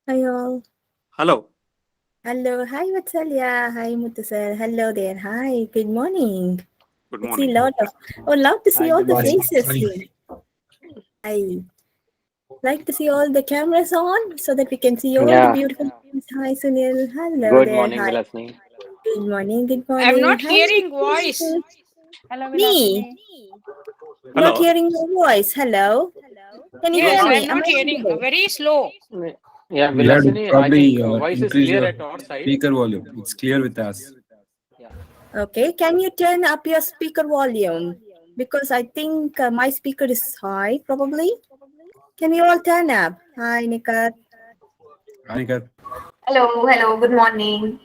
Hi all. Hello. Hello. Hi Vatsalya. Hi Muthu sir. Hello there. Hi. Good morning. Good I see morning. lot of love to see Hi, all good the morning. faces here. I like to see all the cameras on so that we can see all the Yeah, beautiful faces. Hi Sunil. Hello good there. morning, Hi. Vilasini. Good morning. Good I'm morning. not Hi. hearing voice. Hello, Me. Vilasini. Not Hello. hearing your voice. Hello. Can you You are Yes, hear not. me? I'm Am not I hearing. audible? Very slow. Yeah, You'll have to Vilasini, I think probably voice is increase clear your at our side. speaker volume. It's clear with us. Yeah. Okay. Can you turn up your speaker volume? Because I think my speaker is high, probably. Can you all turn up? Hi, Nikat. Anika, Hello, good morning.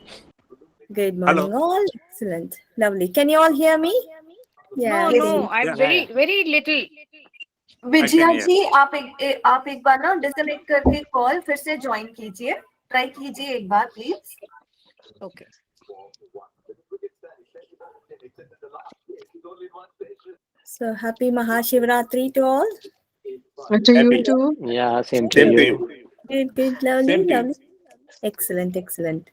Good morning, Hello. all. Excellent. Lovely. Can you all hear me? No, Yeah, Yes, no, great. I'm Yeah, very, very little. I can Vijaya hear. जी आप एक बार ना disconnect करके call फिर से join कीजिए try कीजिए एक बार please Okay. So happy Mahashivratri to all. To you Happy. too. Yeah, same to Same to you. you. Good, lovely, Same to you. lovely. Excellent.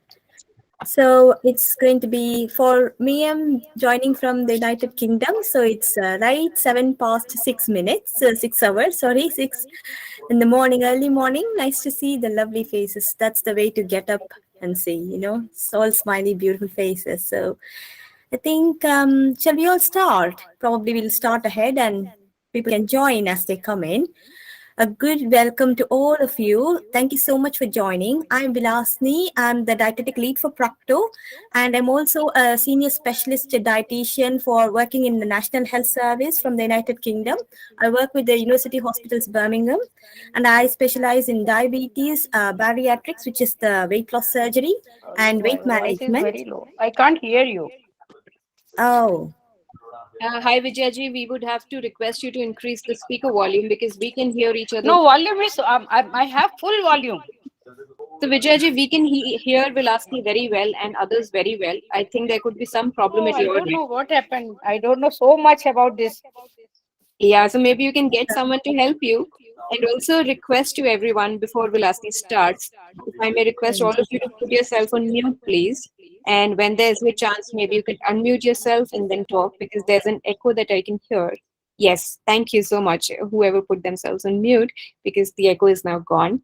So it's going to be for me. I'm joining from the United Kingdom. So it's right 7 past 6 minutes, 6 hours. Sorry, 6 in the morning, early morning. Nice to see the lovely faces. That's the way to get up and see. It's all smiley, beautiful faces. So I think shall we all start? Probably we'll start ahead and people can join as they come in. A good welcome to all of you. Thank you so much for joining. I'm Vilasini. I'm the dietetic lead for Practo, and I'm also a senior specialist dietitian for working in the National Health Service from the United Kingdom. I work with the University Hospitals Birmingham, and I specialize in diabetes, bariatrics, which is the weight loss surgery, and Your weight voice is management. very low. I can't hear you. Oh, Hi Vijayaji, we would have to request you to increase the speaker volume because we can hear each other. No, volume is, I have full volume. So Vijayaji, we can hear Vilasini very well and others very well. I think there could be some problem Oh, at I your don't end. know what happened. I don't know so much about this. Yeah, so maybe you can get someone to help you. And also request to everyone before Vilasini starts, if I may request all of you to put yourself on mute, please. And when there's a chance, maybe you could unmute yourself and then talk because there's an echo that I can hear. Yes, thank you so much, whoever put themselves on mute, because the echo is now gone.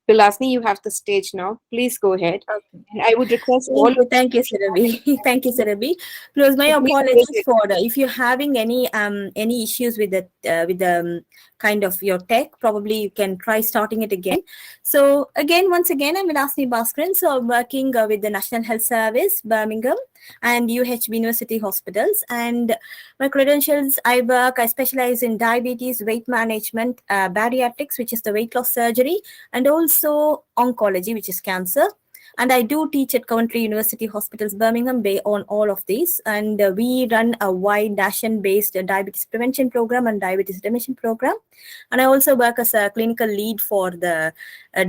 Vilasini, you have the stage now. Please go ahead. okay. And I would request all of Thank you, Sarabi. Thank you, Sarabi. Plus, my you to please go apologies ahead. for if you're having any issues with the kind of your tech. Probably you can try starting it again. So once again, I'm Vilasini Bhaskaran. So I'm working with the National Health Service, Birmingham, and UHB University Hospitals. And my credentials, I specialize in diabetes, weight management, bariatrics, which is the weight loss surgery, and also oncology, which is cancer. And I do teach at Coventry University Hospitals, Birmingham Bay on all of these. And we run a wide nation-based diabetes prevention program and diabetes remission program. And I also work as a clinical lead for the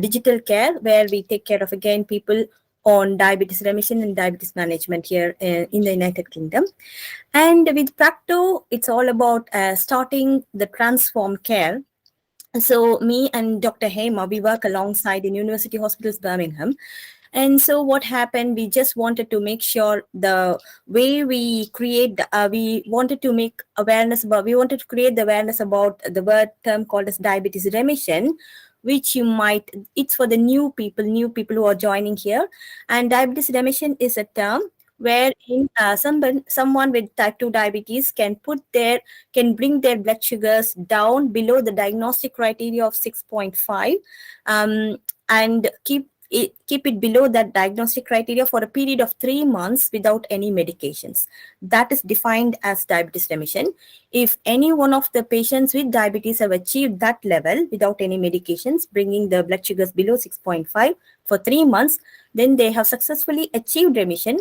digital care, where we take care of, again, people on diabetes remission and diabetes management here in the United Kingdom. And with Practo, it's all about starting the transform care. So me and Dr. Hema, we work alongside in University Hospitals Birmingham. And so what happened, we just wanted to make sure the way we create, we wanted to make awareness about, we wanted to create the awareness about the word term called as diabetes remission, which it's for the new people who are joining here. And diabetes remission is a term wherein someone with type 2 diabetes can bring their blood sugars down below the diagnostic criteria of 6.5, and keep it below that diagnostic criteria for a period of 3 months without any medications. That is defined as diabetes remission. If any one of the patients with diabetes have achieved that level without any medications, bringing the blood sugars below 6.5 for 3 months, then they have successfully achieved remission.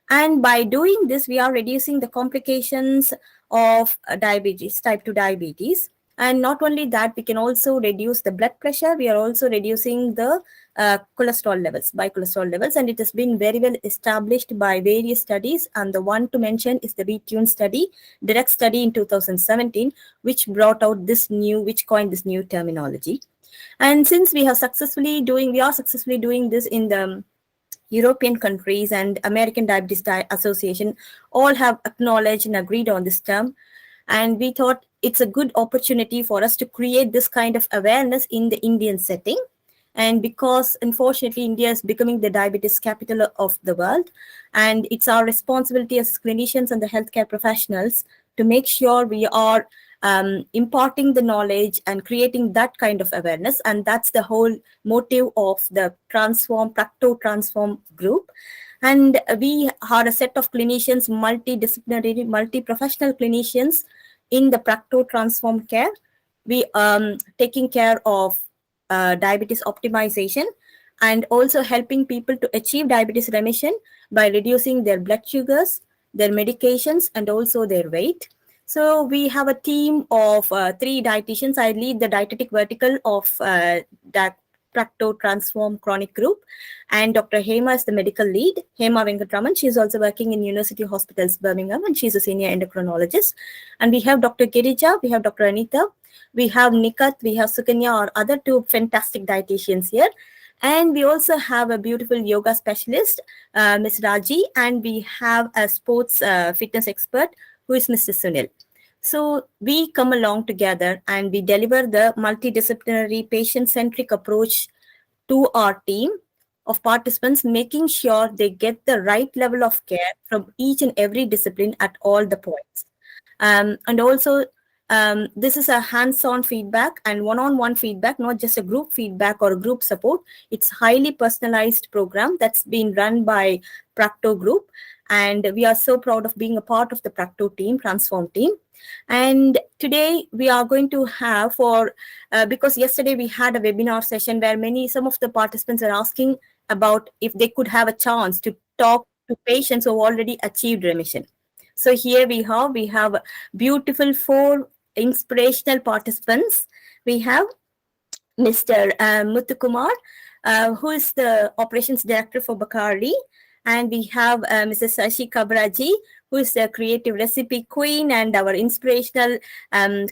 And by doing this, we are reducing the complications of diabetes, type 2 diabetes. And not only that, we can also reduce the blood pressure. We are also reducing the cholesterol levels, by cholesterol levels. And it has been very well established by various studies. And the one to mention is the Retune study, direct study in 2017, which coined this new terminology. And since we are successfully doing this in the European countries, and American Diabetes Association all have acknowledged and agreed on this term. And we thought it's a good opportunity for us to create this kind of awareness in the Indian setting. And because unfortunately India is becoming the diabetes capital of the world, and it's our responsibility as clinicians and the healthcare professionals to make sure we are imparting the knowledge and creating that kind of awareness. And that's the whole motive of the Practo Transform group. And we are a set of clinicians, multidisciplinary, multi-professional clinicians in the Practo Transform care. We taking care of diabetes optimization and also helping people to achieve diabetes remission by reducing their blood sugars, their medications, and also their weight. So we have a team of 3 dietitians. I lead the dietetic vertical of that Practo Transform chronic group, and Dr. Hema is the medical lead. Hema Venkatraman, she's also working in University Hospitals Birmingham, and she's a senior endocrinologist. And we have Dr. Girija, we have Dr. Anita, we have Nikat, we have Sukanya, our other 2 fantastic dietitians here. And we also have a beautiful yoga specialist, Ms. Raji, and we have a sports fitness expert who is Mr. Sunil. So we come along together and we deliver the multidisciplinary patient-centric approach to our team of participants, making sure they get the right level of care from each and every discipline at all the points. And also, this is a hands-on feedback and one-on-one feedback, not just a group feedback or group support. It's highly personalized program that's been run by Practo Group. And we are so proud of being a part of the Practo team, Transform team. And today we are going to have because yesterday we had a webinar session where some of the participants are asking about if they could have a chance to talk to patients who have already achieved remission. So here we have beautiful 4 inspirational participants. We have Mr. Muthukumar, who is the operations director for Bakari. And we have Mrs. Shashi Kabraji, who is the creative recipe queen and our inspirational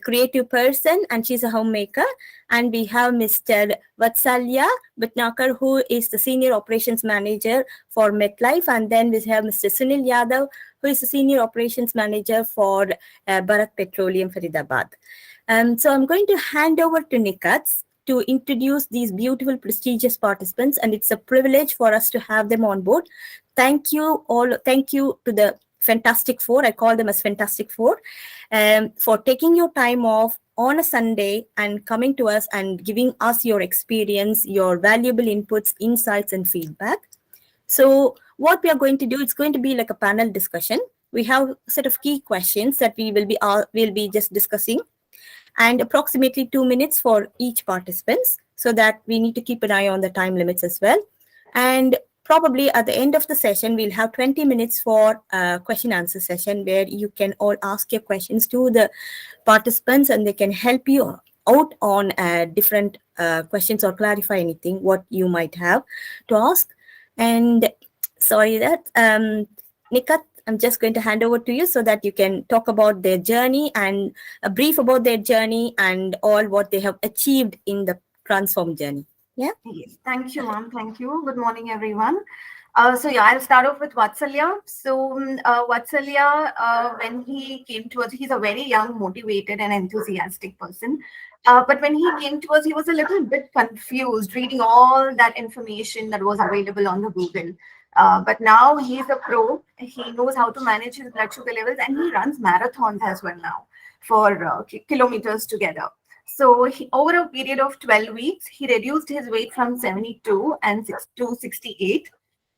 creative person, and she's a homemaker. And we have Mr. Vatsalya Bhatnagar, who is the senior operations manager for MetLife. And then we have Mr. Sunil Yadav, who is the senior operations manager for Bharat Petroleum Faridabad. So I'm going to hand over to Nikat to introduce these beautiful, prestigious participants, and it's a privilege for us to have them on board. Thank you all. Thank you to the Fantastic Four. I call them as Fantastic Four, for taking your time off on a Sunday and coming to us and giving us your experience, your valuable inputs, insights, and feedback. So what we are going to do, it's going to be like a panel discussion. We have a set of key questions that we'll be just discussing, and approximately 2 minutes for each participants, so that we need to keep an eye on the time limits as well. And probably at the end of the session, we'll have 20 minutes for a question answer session where you can all ask your questions to the participants and they can help you out on different questions or clarify anything what you might have to ask. And sorry that, Nikat, I'm just going to hand over to you so that you can talk about their journey and a brief about their journey and all what they have achieved in the Transform journey. Yeah. Yes. Thank you, ma'am. Thank you. Good morning, everyone. So I'll start off with Vatsalya. So Vatsalya, when he came to us, he's a very young, motivated and enthusiastic person. But when he came to us, he was a little bit confused, reading all that information that was available on the Google. But now he's a pro. He knows how to manage his blood sugar levels, and he runs marathons as well now for kilometers together. So over a period of 12 weeks, he reduced his weight from 72 to 68,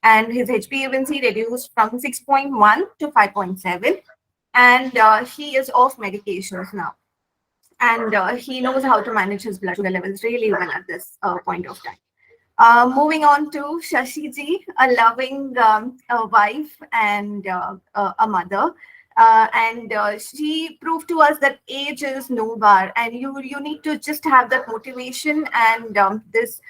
and his HbA1c reduced from 6.1 to 5.7, and he is off medications now. And he knows how to manage his blood sugar levels really well at this point of time. Moving on to Shashi ji, a loving wife and a mother. She proved to us that age is no bar, and you need to just have that motivation and this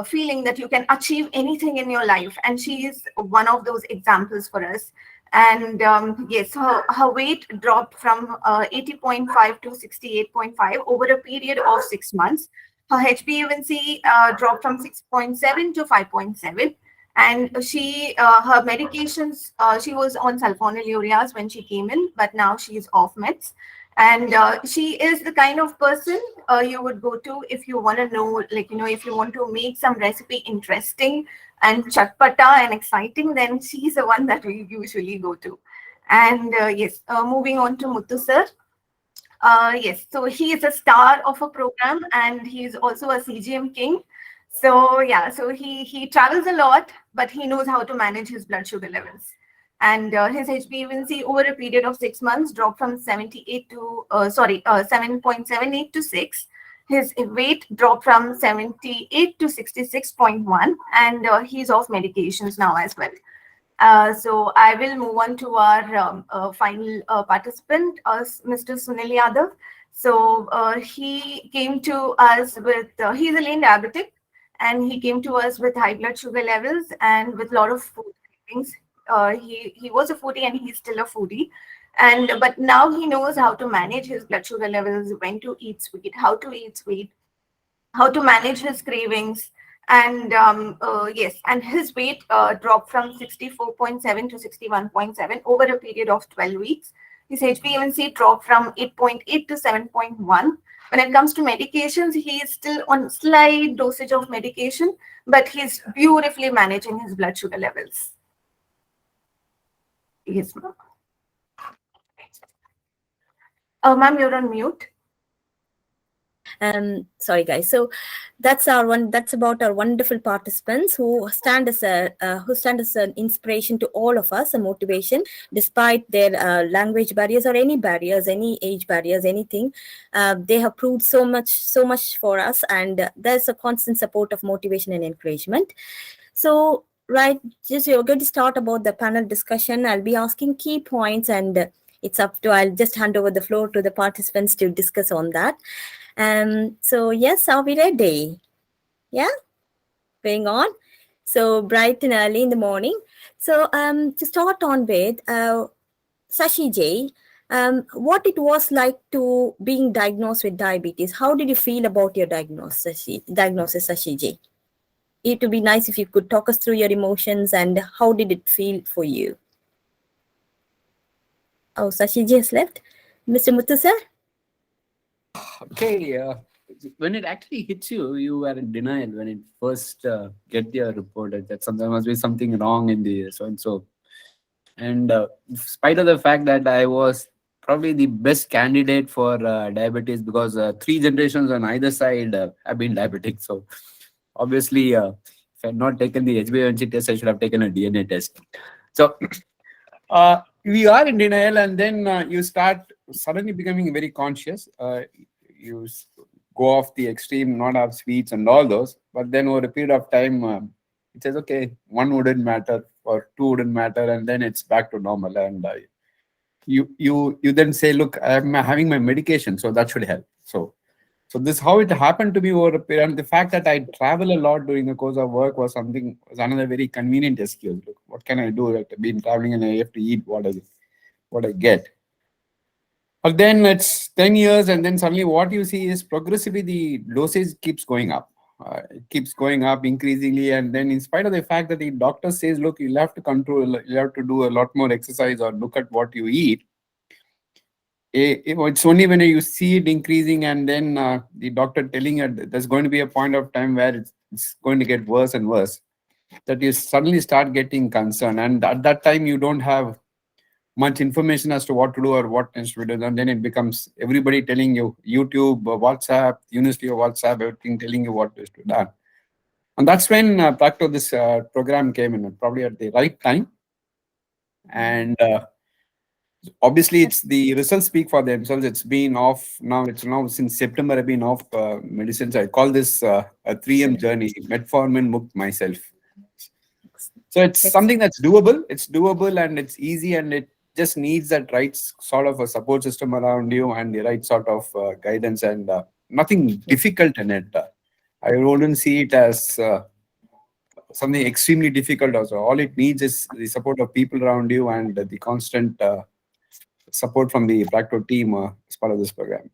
feeling that you can achieve anything in your life. And she is one of those examples for us. And yes, her weight dropped from 80.5 to 68.5 over a period of 6 months. Her HbA1c dropped from 6.7 to 5.7. And her medications, she was on sulfonylureas when she came in, but now she's off meds. And she is the kind of person you would go to if you want to know, like, if you want to make some recipe interesting and chatpata and exciting, then she's the one that we usually go to. And yes, moving on to Muthu sir. Yes, so he is a star of a program and he's also a CGM king. So yeah, so he travels a lot, but he knows how to manage his blood sugar levels. And his HbA1c over a period of 6 months dropped from 7.78 to 6. His weight dropped from 78 to 66.1, and he's off medications now as well. So I will move on to our final participant, Mr. Sunil Yadav. So he came to us with, he's a lean diabetic, and he came to us with high blood sugar levels and with a lot of food cravings. He was a foodie and he's still a foodie. But now he knows how to manage his blood sugar levels, when to eat sweet, how to eat sweet, how to manage his cravings. And yes, and his weight dropped from 64.7 to 61.7 over a period of 12 weeks. His HbA1c dropped from 8.8 to 7.1. When it comes to medications, he is still on slight dosage of medication, but he's beautifully managing his blood sugar levels. Yes, ma'am. Ma'am, you're on mute. Sorry guys, so that's about our wonderful participants who stand as an inspiration to all of us, a motivation despite their language barriers or any barriers, any age barriers, anything. They have proved so much for us, and there's a constant support of motivation and encouragement. So right, just we're going to start about the panel discussion. I'll be asking key points, and I'll just hand over the floor to the participants to discuss on that. So yes, are we ready? Yeah, going on. So bright and early in the morning. So to start on with, Shashi J, what it was like to being diagnosed with diabetes. How did you feel about your diagnosis, Shashi J? It would be nice if you could talk us through your emotions and how did it feel for you? Oh, Shashi J has left. Mr. Muthu sir? Okay, when it actually hits you, you were in denial when it first get your report that there must be something wrong in the so-and-so. And in spite of the fact that I was probably the best candidate for diabetes because 3 generations on either side have been diabetic. So obviously, if I had not taken the HbA1c test, I should have taken a DNA test. So we are in denial, and then you start suddenly becoming very conscious. You go off the extreme, not have sweets and all those, but then over a period of time, it says, okay, 1 wouldn't matter or 2 wouldn't matter, and then it's back to normal. And you then say, look, I'm having my medication, so that should help. So this is how it happened to me over a period. And the fact that I travel a lot during the course of work was another very convenient excuse. Look, what can I do? I've been traveling and I have to eat what I get. But then it's 10 years, and then suddenly what you see is progressively the dosage keeps going up. It keeps going up increasingly, and then in spite of the fact that the doctor says, look, you'll have to control, you have to do a lot more exercise or look at what you eat. It's only when you see it increasing and then the doctor telling you there's going to be a point of time where it's going to get worse and worse, that you suddenly start getting concerned. And at that time, you don't have much information as to what to do or what needs to be done. And then it becomes everybody telling you, YouTube, WhatsApp, University of WhatsApp, everything telling you what is to be done. And that's when Practo, this program came in, probably at the right time. And obviously, it's the results speak for themselves. It's been off now. It's now since September. I've been off medicines. I call this a 3M journey: metformin, mukt, myself. So it's something that's doable. It's doable and it's easy, and it just needs that right sort of a support system around you and the right sort of guidance, and nothing difficult in it. I wouldn't see it as something extremely difficult. Also, all it needs is the support of people around you and the constant support from the Practo team as part of this program.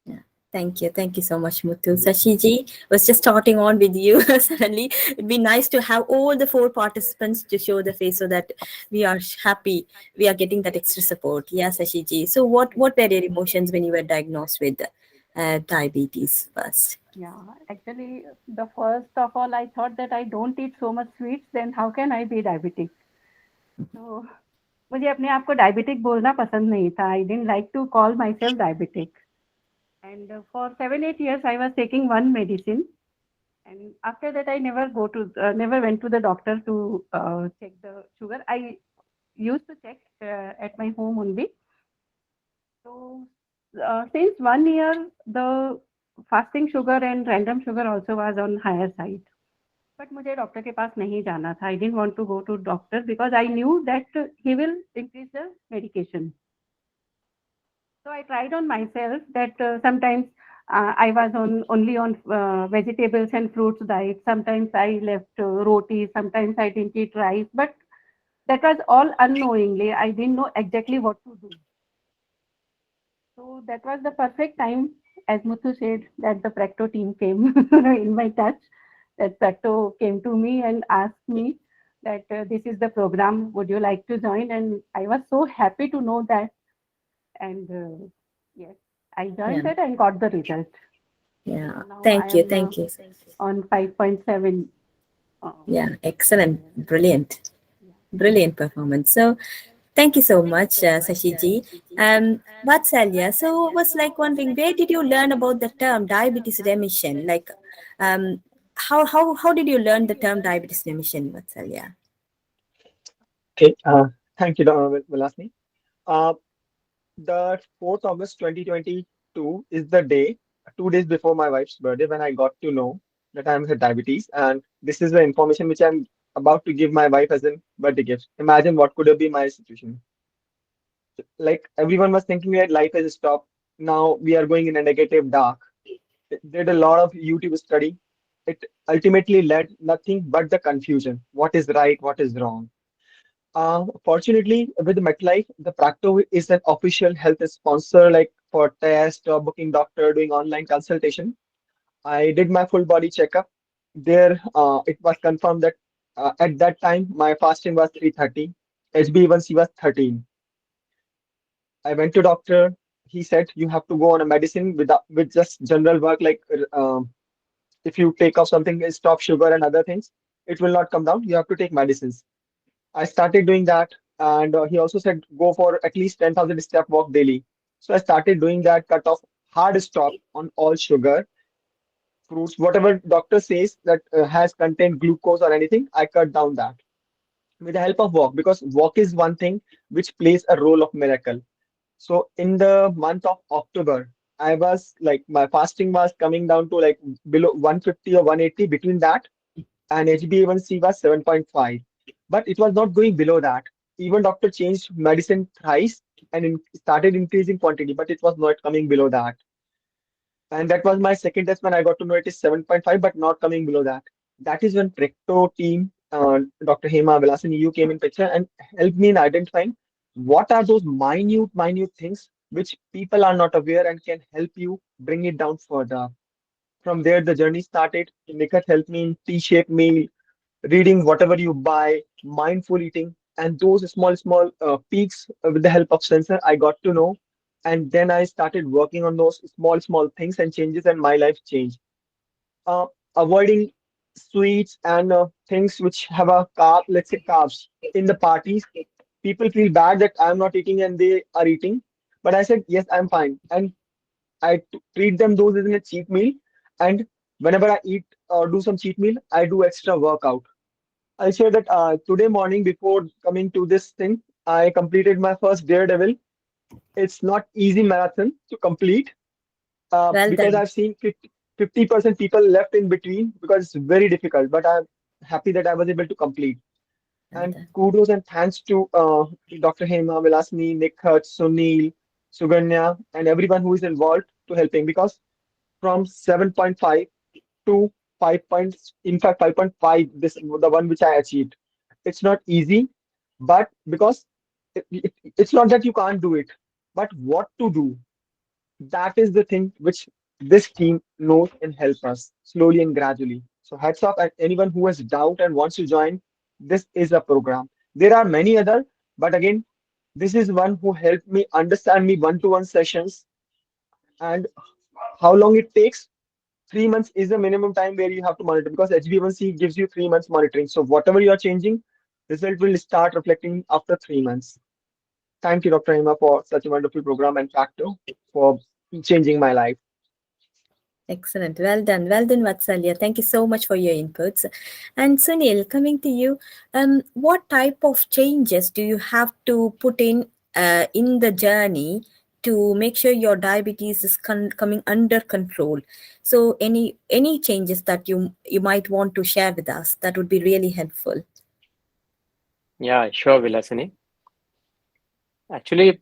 Yeah. Thank you so much, Muthu. Sashi ji was just starting on with you. Suddenly, it'd be nice to have all the four participants to show the face so that we are happy. We are getting that extra support. Yeah, Sashi ji. So, what were your emotions when you were diagnosed with diabetes first? Yeah, actually, the first of all, I thought that I don't eat so much sweets, then how can I be diabetic? So, मुझे अपने आप को diabetic बोलना पसंद नहीं था. I didn't like to call myself diabetic. And for 7-8 years, I was taking one medicine. And after that, I never went to the doctor to check the sugar. I used to check at my home only. So since 1 year, the fasting sugar and random sugar also was on higher side. But मुझे doctor के पास नहीं जाना था. I didn't want to go to doctor because I knew that he will increase the medication. So I tried on myself that sometimes I was only on vegetables and fruits diet. Sometimes I left roti. Sometimes I didn't eat rice. But that was all unknowingly. I didn't know exactly what to do. So that was the perfect time, as Muthu said, that the Practo team came in my touch. That Practo came to me and asked me that this is the program. Would you like to join? And I was so happy to know that. And yes, I joined Yeah. it and got the result. Yeah. So now Thank I you. am Thank you. on 5.7. Yeah. Excellent. Brilliant performance. So, thank you so much, Sashi ji. Vatsalya, so was like wondering, where did you learn about the term diabetes remission? Like, how did you learn the term diabetes remission, Vatsalya? Okay, thank you, Vilasini. Uh, the 4th August 2022 is the day, 2 days before my wife's birthday, when I got to know that I'm with diabetes. And this is the information which I'm about to give my wife as a birthday gift. Imagine what could have been my situation. Like everyone was thinking that life has stopped. Now we are going in a negative dark. Did a lot of YouTube study. It ultimately led nothing but the confusion. What is right? What is wrong? Fortunately, with MetLife, the Practo is an official health sponsor, like for test or booking doctor, doing online consultation. I did my full body checkup. There, it was confirmed that at that time my fasting was 330, HbA1c was 13. I went to doctor. He said you have to go on a medicine with just general work, like if you take off something, stop sugar and other things, it will not come down. You have to take medicines. I started doing that, and he also said go for at least 10,000 step walk daily. So I started doing that, cut off hard stop on all sugar, fruits, whatever doctor says that has contained glucose or anything, I cut down that with the help of walk, because walk is one thing which plays a role of miracle. So in the month of October, I was like my fasting was coming down to like below 150 or 180 between that, and HbA1c was 7.5. But it was not going below that. Even doctor changed medicine thrice and started increasing quantity, but it was not coming below that. And that was my second test when I got to know it is 7.5, but not coming below that. That is when Practo team, Dr. Hema Vilasini, you came in picture and helped me in identifying what are those minute things which people are not aware and can help you bring it down further. From there, the journey started. Nikat helped me in T-shaped meal, reading whatever you buy, mindful eating, and those small peaks with the help of sensor, I got to know. And then I started working on those small things and changes, and my life changed. Uh, Avoiding sweets and things which have a carb, let's say carbs in the parties. People feel bad that I'm not eating and they are eating. But I said, yes, I'm fine. And treat them those as in a cheat meal. And whenever I eat or do some cheat meal, I do extra workout. I'll share that today morning before coming to this thing, I completed my first Daredevil. It's not easy marathon to complete Well because done. I've seen 50% people left in between because it's very difficult. But I'm happy that I was able to complete. Well And done. kudos and thanks to Dr. Hema, Vilasini, Nikhat, Sunil, Suganya, and everyone who is involved to helping, because from 7.5 to 5 points, in fact 5.5, this the one which I achieved. It's not easy, but because it's not that you can't do it, but what to do, that is the thing which this team knows and help us slowly and gradually. So hats off at anyone who has doubt and wants to join. This is a program. There are many other, but again, this is one who helped me understand me one-to-one sessions and how long it takes. 3 months is the minimum time where you have to monitor because HbA1c gives you 3 months monitoring. So whatever you are changing, result will start reflecting after 3 months. Thank you, Dr. Hema, for such a wonderful program and Practo for changing my life. Excellent. Well done. Well done, Vatsalya. Thank you so much for your inputs. And Sunil, coming to you, what type of changes do you have to put in the journey to make sure your diabetes is coming under control? So any changes that you might want to share with us, that would be really helpful. Yeah, sure, Vilasini. Actually,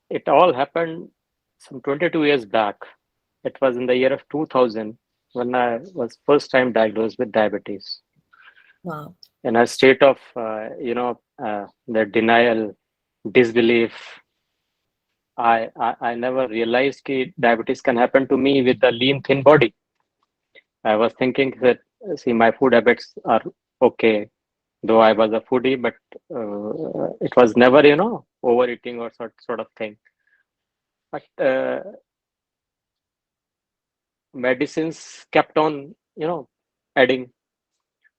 it all happened some 22 years back. It was in the year of 2000 when I was first time diagnosed with diabetes. Wow. In a state of, the denial, disbelief. I never realized that diabetes can happen to me with a lean, thin body. I was thinking that, see, my food habits are okay, though I was a foodie, but it was never, overeating or sort of thing. But medicines kept on, adding,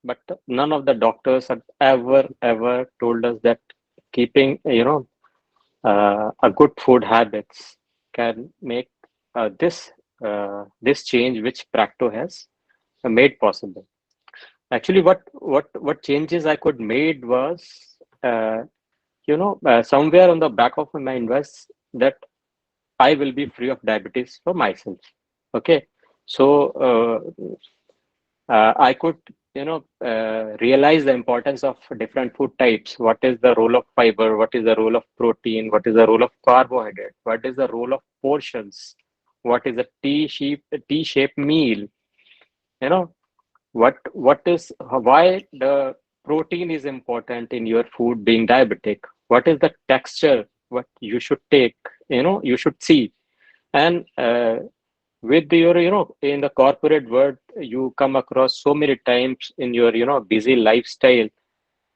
but none of the doctors have ever told us that keeping, a good food habits can make this change which Practo has made possible. Actually, what changes I could made was, somewhere on the back of my mind was that I will be free of diabetes for myself. Okay, so I could, realize the importance of different food types. What is the role of fiber? What is the role of protein? What is the role of carbohydrate? What is the role of portions? What is a T-shaped meal? What is why the protein is important in your food being diabetic? What is the texture? What you should take? You should see. And with your, in the corporate world, you come across so many times in your, busy lifestyle.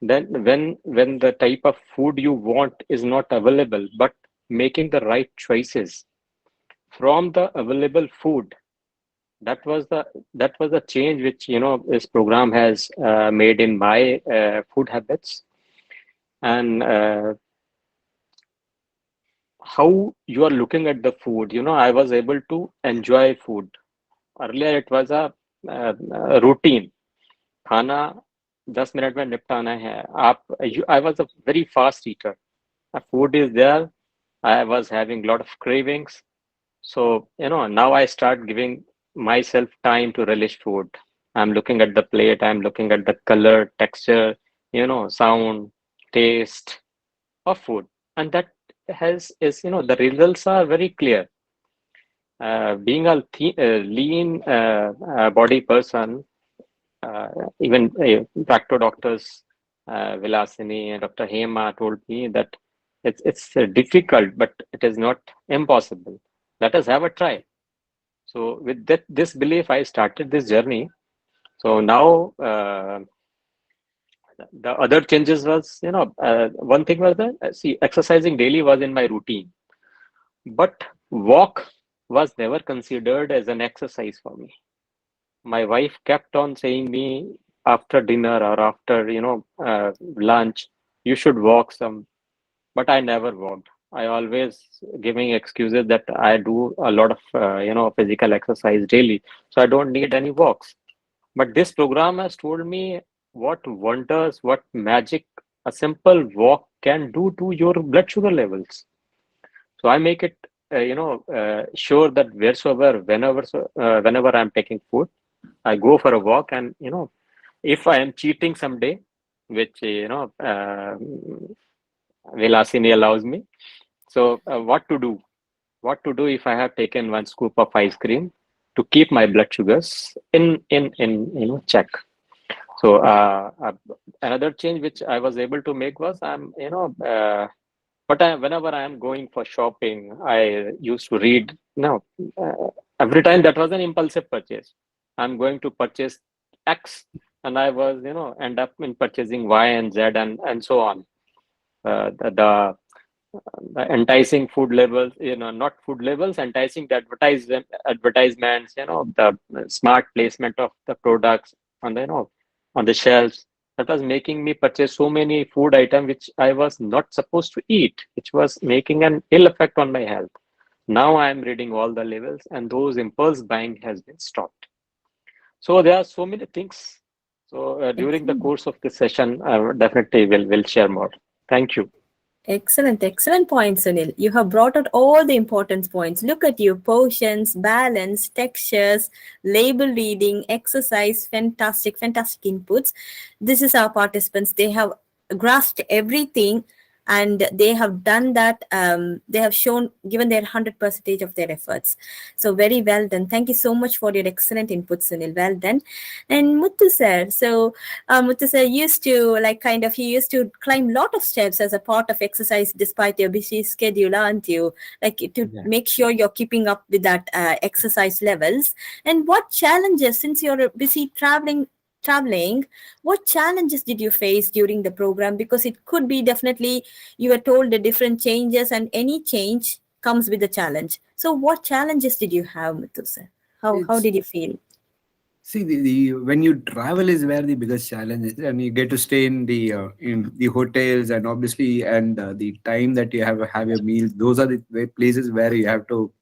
Then when the type of food you want is not available, but making the right choices from the available food, that was the change which this program has made in my food habits. And how you are looking at the food, I was able to enjoy food. Earlier it was a routine. खाना 10 minute में निपटाना है I was a very fast eater. Food is there. I was having a lot of cravings. So, now I start giving myself time to relish food. I'm looking at the plate, I'm looking at the color, texture, sound, taste of food. And that the results are very clear. Being a lean body person, even Practo doctors, Vilasini and Dr. Hema told me that it's difficult, but it is not impossible. Let us have a try. So with this belief, I started this journey. So now the other changes was, one thing was that, see, exercising daily was in my routine, but walk was never considered as an exercise for me. My wife kept on saying me after dinner or after, lunch, you should walk some, but I never walked. I always giving excuses that I do a lot of, physical exercise daily, so I don't need any walks. But this program has told me what wonders, what magic a simple walk can do to your blood sugar levels. So I make it, sure that whenever I'm taking food, I go for a walk, and if I am cheating someday, which Vilasini allows me. So what to do? What to do if I have taken one scoop of ice cream to keep my blood sugars in check? So another change which I was able to make was I'm But whenever I am going for shopping, I used to read. No, every time that was an impulsive purchase. I'm going to purchase X, and I was, end up in purchasing Y and Z and so on. The enticing food labels, not food labels, enticing the advertisements, the smart placement of the products on the, on the shelves. That was making me purchase so many food items which I was not supposed to eat, which was making an ill effect on my health. Now I am reading all the labels, and those impulse buying has been stopped. So there are so many things. So during the Excellent. course of this session, I definitely will share more. Thank you. Excellent point, Sunil. You have brought out all the important points. Look at you, portions, balance, textures, label reading, exercise, fantastic inputs. This is our participants. They have grasped everything and they have done that. They have given their 100% of their efforts. So very well done. Thank you so much for your excellent input, Sunil. Well done. And Muthu sir, so Muthu sir he used to climb lot of steps as a part of exercise despite your busy schedule, aren't you? Like to Yeah. make sure you're keeping up with that exercise levels. And what challenges, since you're busy traveling, what challenges did you face during the program? Because it could be definitely you were told the different changes, and any change comes with a challenge. So what challenges did you have, Muthu sir? How It's did you feel? See, the when you travel is where the biggest challenge is, and you get to stay in the hotels, and obviously, and the time that you have your meals. Those are the places where you have to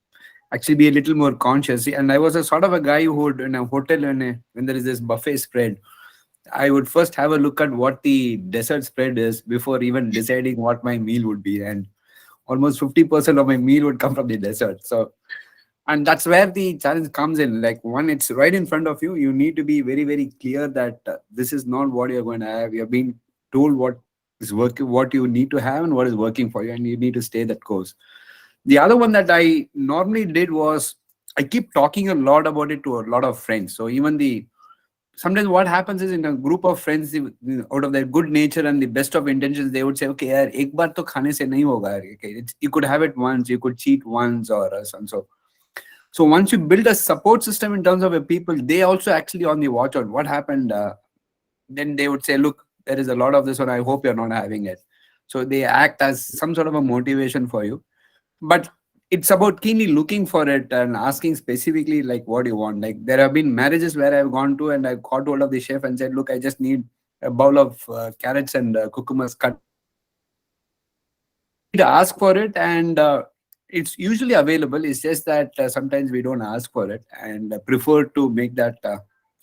actually be a little more conscious. And I was a sort of a guy who would, in a hotel, when there is this buffet spread, I would first have a look at what the dessert spread is before even deciding what my meal would be, and almost 50% of my meal would come from the dessert. So, and that's where the challenge comes in. Like, one, it's right in front of you. You need to be very, very clear that this is not what you're going to have. You're being told what is working, what you need to have, and what is working for you, and you need to stay that course. The other one that I normally did was I keep talking a lot about it to a lot of friends. So even sometimes what happens is, in a group of friends, out of their good nature and the best of intentions, they would say, okay, yaar, ek baar to khane se nahi hoga. Okay, you could have it once, you could cheat once, or so and so. So once you build a support system in terms of your people, they also actually on the watch out. What happened? Then they would say, look, there is a lot of this one. I hope you're not having it. So they act as some sort of a motivation for you. But it's about keenly looking for it and asking specifically like what you want. Like, there have been marriages where I've gone to and I've caught hold of the chef and said, look, I just need a bowl of carrots and cucumbers cut. To ask for it, and it's usually available. It's just that sometimes we don't ask for it and prefer to make that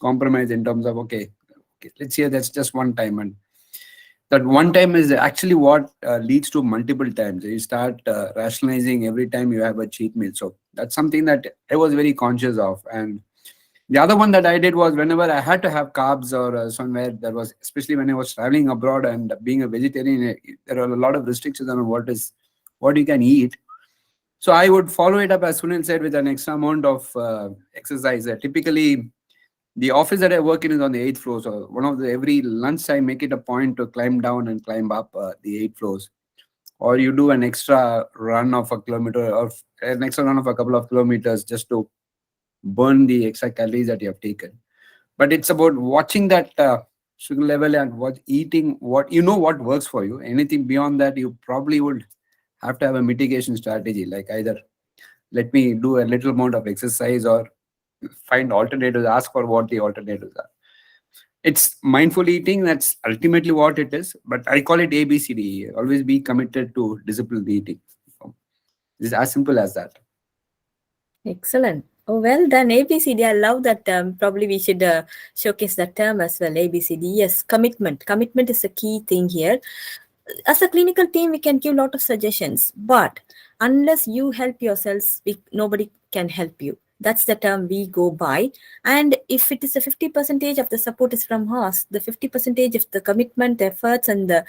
compromise in terms of, okay, let's say that's just one time, and that one time is actually what leads to multiple times. You start rationalizing every time you have a cheat meal. So that's something that I was very conscious of. And the other one that I did was, whenever I had to have carbs or somewhere, there was, especially when I was traveling abroad and being a vegetarian, there are a lot of restrictions on what you can eat. So I would follow it up, as Sunil said, with an extra amount of exercise. Typically, the office that I work in is on the 8th floor. So every lunch, I make it a point to climb down and climb up the 8 floors. Or you do an extra run of a kilometer, or an extra run of a couple of kilometers, just to burn the extra calories that you have taken. But it's about watching that sugar level and eating what works for you. Anything beyond that, you probably would have to have a mitigation strategy, like either let me do a little amount of exercise or find alternatives, ask for what the alternatives are. It's mindful eating, that's ultimately what it is, but I call it ABCD. Always be committed to disciplined eating. It's as simple as that. Excellent. Oh, well done. ABCD. I love that term. Probably we should showcase that term as well. ABCD. Yes, commitment. Commitment is a key thing here. As a clinical team, we can give a lot of suggestions, but unless you help yourselves, nobody can help you. That's the term we go by. And if it is a 50% of the support is from us, the 50% of the commitment, efforts, and the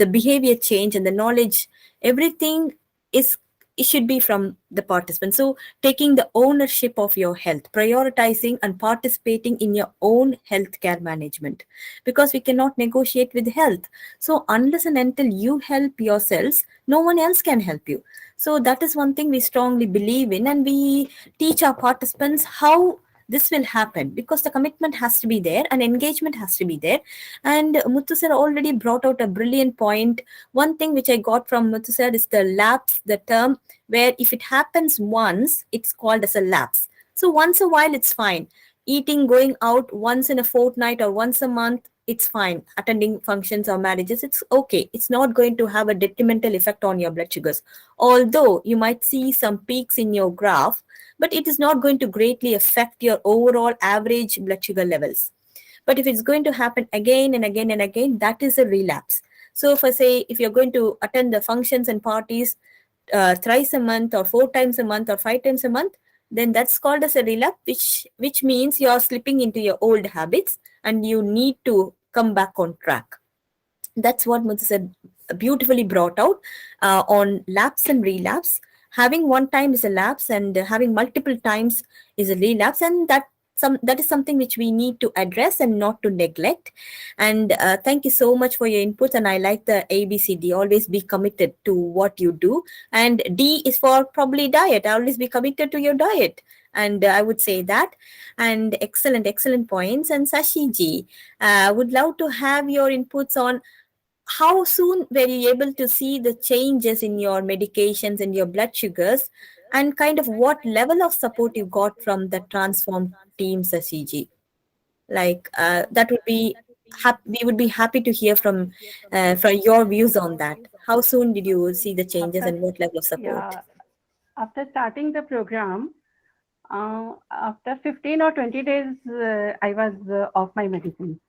behavior change and the knowledge, everything is it should be from the participant. So taking the ownership of your health, prioritizing and participating in your own healthcare management, because we cannot negotiate with health. So unless and until you help yourselves, no one else can help you. So that is one thing we strongly believe in, and we teach our participants how this will happen, because the commitment has to be there and engagement has to be there. And Muthu sir already brought out a brilliant point. One thing which I got from Muthu sir is the lapse, the term where if it happens once, it's called as a lapse. So once a while, it's fine. Eating, going out once in a fortnight or once a month, it's fine. Attending functions or marriages, it's okay. It's not going to have a detrimental effect on your blood sugars. Although you might see some peaks in your graph, but it is not going to greatly affect your overall average blood sugar levels. But if it's going to happen again and again and again, that is a relapse. So if I say, if you're going to attend the functions and parties thrice a month or 4 times a month or 5 times a month, then that's called as a relapse, which means you're slipping into your old habits and you need to come back on track. That's what Muthu said beautifully brought out on lapse and relapse. Having one time is a lapse, and having multiple times is a relapse, and that is something which we need to address and not to neglect. And thank you so much for your inputs. And I like the ABCD. Always be committed to what you do. And D is for probably diet. Always be committed to your diet. And I would say that. And excellent points. And Sashi ji, would love to have your inputs on how soon were you able to see the changes in your medications and your blood sugars, and kind of what level of support you got from the Transform team, Sashi ji? Like that would be we would be happy to hear from your views on that. How soon did you see the changes and what level of support? Yeah, after starting the program, after 15 or 20 days, I was off my medicine.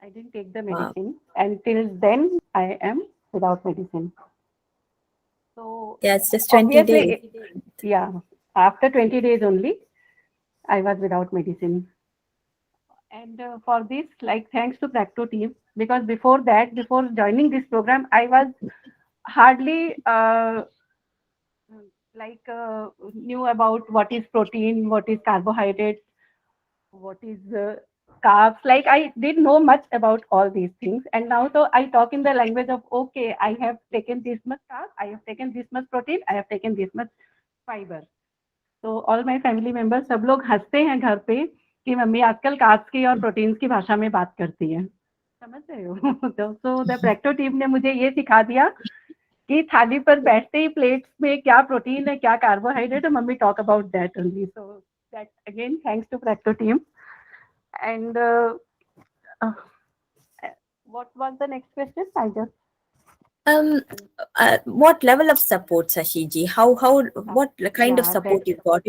I didn't take the medicine, and till then I am without medicine. So yeah, it's just 20 days. Yeah, after 20 days only, I was without medicine. And for this, like, thanks to Practo team, because before that, before joining this program, I was hardly knew about what is protein, what is carbohydrate, what is carbs. Like, I didn't know much about all these things. And now so I talk in the language of, okay, I have taken this much carb, I have taken this much protein, I have taken this much fiber. So all my family members, सब लोग हंसते हैं घर पे कि mummy आजकल carbs की और प्रोटीन्स की भाषा में बात करती है, समझ रहे हो? तो द प्रैक्टो टीम ने मुझे ये सिखा दिया कि थाली पर बैठते ही प्लेट्स में क्या प्रोटीन है, क्या कार्बोहाइड्रेट है, mummy talk about that only. So that again thanks to Practo team. And what was the next question? I just what level of support, Sashi ji? What kind of support you got?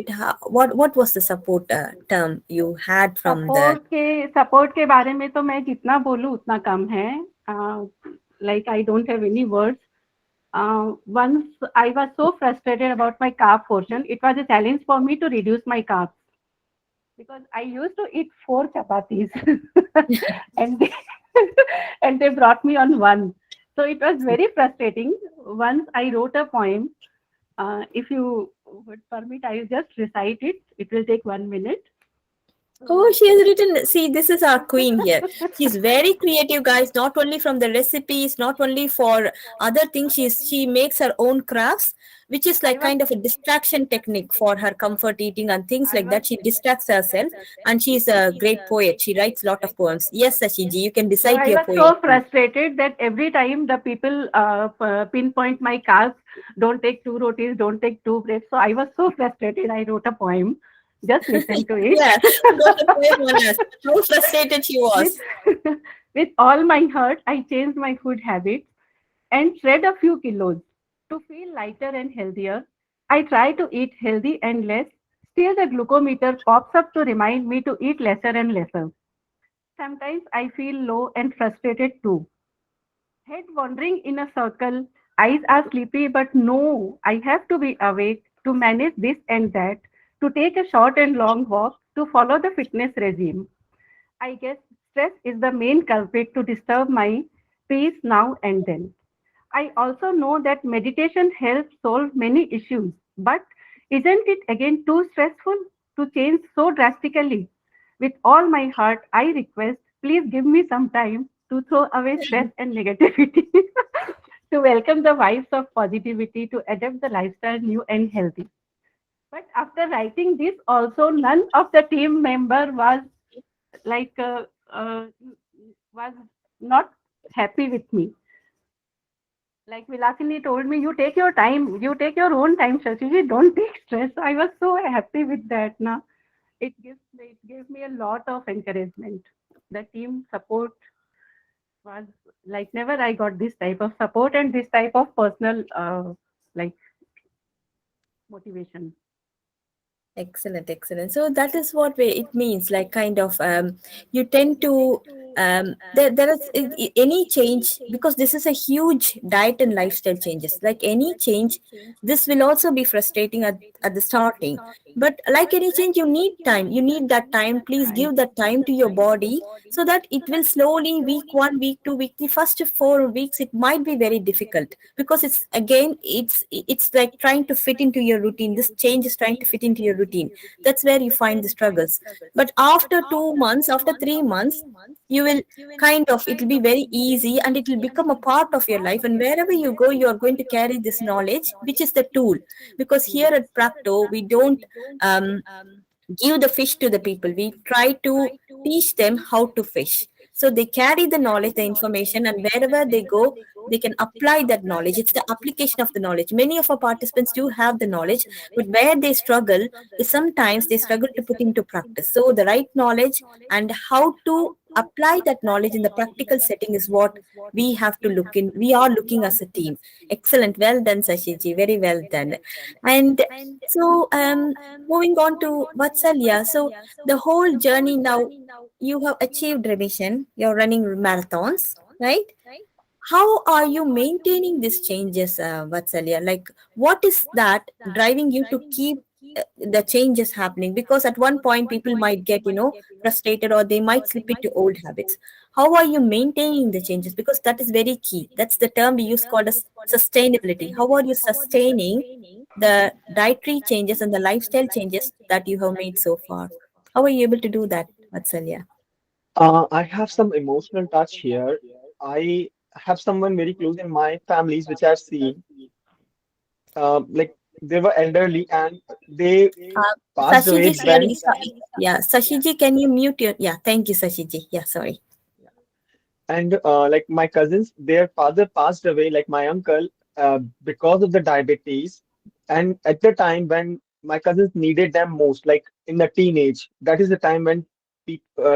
What was the support term you had from support के बारे में तो मैं जितना बोलूं उतना कम है. Like, I don't have any words. Once I was so frustrated about my carb portion, it was a challenge for me to reduce my carbs, because I used to eat 4 chapatis and they brought me on 1. So it was very frustrating. Once I wrote a poem. If you would permit, I will just recite it. It will take 1 minute. Oh, she has written, see, this is our queen here. She's very creative, guys, not only from the recipes, not only for other things. She makes her own crafts, which is like kind of a distraction technique for her comfort eating and things like that. She distracts herself, and she's a great poet. She writes a lot of poems. Yes, Sashi ji, you can recite your poem. I was so frustrated that every time the people pinpoint my carbs, don't take 2 rotis, don't take 2 breads. So I was so frustrated, I wrote a poem. Just listen to it. Yeah, how frustrated she was. With all my heart, I changed my food habits and shed a few kilos to feel lighter and healthier. I try to eat healthy and less. Still, the glucometer pops up to remind me to eat lesser and lesser. Sometimes I feel low and frustrated too. Head wandering in a circle, eyes are sleepy, but no, I have to be awake to manage this and that, to take a short and long walk, to follow the fitness regime. I guess stress is the main culprit to disturb my peace now and then. I also know that meditation helps solve many issues, but isn't it again too stressful to change so drastically? With all my heart, I request, please give me some time to throw away stress and negativity, to welcome the vibes of positivity, to adapt the lifestyle new and healthy. But after writing this, also none of the team member was like was not happy with me. Like Vilasini told me, you take your time, you take your own time, Shashi, don't take stress. I was so happy with that. Now it gave me a lot of encouragement. The team support was like never I got this type of support and this type of personal like motivation. Excellent, excellent. So that is what it means. Like kind of, you tend to there is any change, because this is a huge diet and lifestyle changes. Like any change, this will also be frustrating at the starting. But like any change, you need time. You need that time. Please give that time to your body so that it will slowly, week 1, week 2, week 3, first 4 weeks, it might be very difficult, because it's like trying to fit into your routine. This change is trying to fit into your routine. That's where you find the struggles. But after 2 months, after 3 months, you will kind of, it will be very easy and it will become a part of your life. And wherever you go, you are going to carry this knowledge, which is the tool. Because here at Practo, we don't um, give the fish to the people. We try to teach them how to fish. So they carry the knowledge, the information, and wherever they go, they can apply that knowledge. It's the application of the knowledge. Many of our participants do have the knowledge, but where they struggle is sometimes they struggle to put into practice. So the right knowledge and how to apply that knowledge in the practical setting is what we have to look in. We are looking as a team. Excellent. Well done, Sashiji. Very well done. And so, moving on to Vatsalya. So, the whole journey now, you have achieved remission. You're running marathons, right? How are you maintaining these changes, Vatsalya? Like, what is that driving you to keep the changes happening? Because at one point, people might get, frustrated, or they might slip into old habits. How are you maintaining the changes? Because that is very key. That's the term we use called as sustainability. How are you sustaining the dietary changes and the lifestyle changes that you have made so far? How are you able to do that, Vatsalya? I have some emotional touch here. I have someone very close in my families, which I've seen. Like they were elderly and they passed away Sashiji, when, sorry. Yeah, Sashiji, can you mute your? Yeah, thank you, Sashiji. Yeah, sorry. and like my cousins, their father passed away, like my uncle, because of the diabetes. And at the time when my cousins needed them most, like in the teenage, that is the time when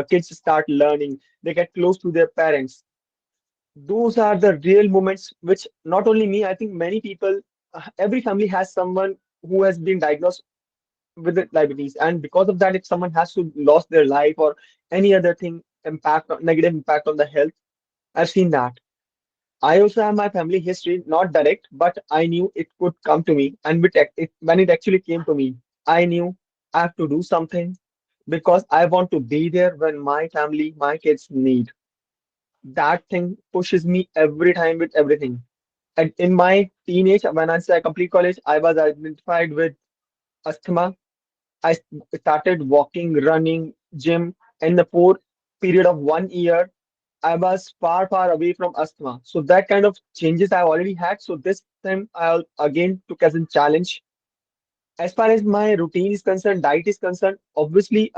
kids start learning, they get close to their parents. Those are the real moments which not only me, I think many people, every family has someone who has been diagnosed with the diabetes, and because of that, if someone has to lost their life or any other thing, negative impact on the health, I've seen that. I also have my family history, not direct, but I knew it could come to me. And when it actually came to me, I knew I have to do something because I want to be there when my family, my kids need. That thing pushes me every time with everything. And in my teenage, when I say I complete college, I was identified with asthma. I started walking, running, gym. In the poor period of 1 year, I was far, far away from asthma. So that kind of changes I already had. So this time I again took as a challenge. As far as my routine is concerned, diet is concerned, obviously,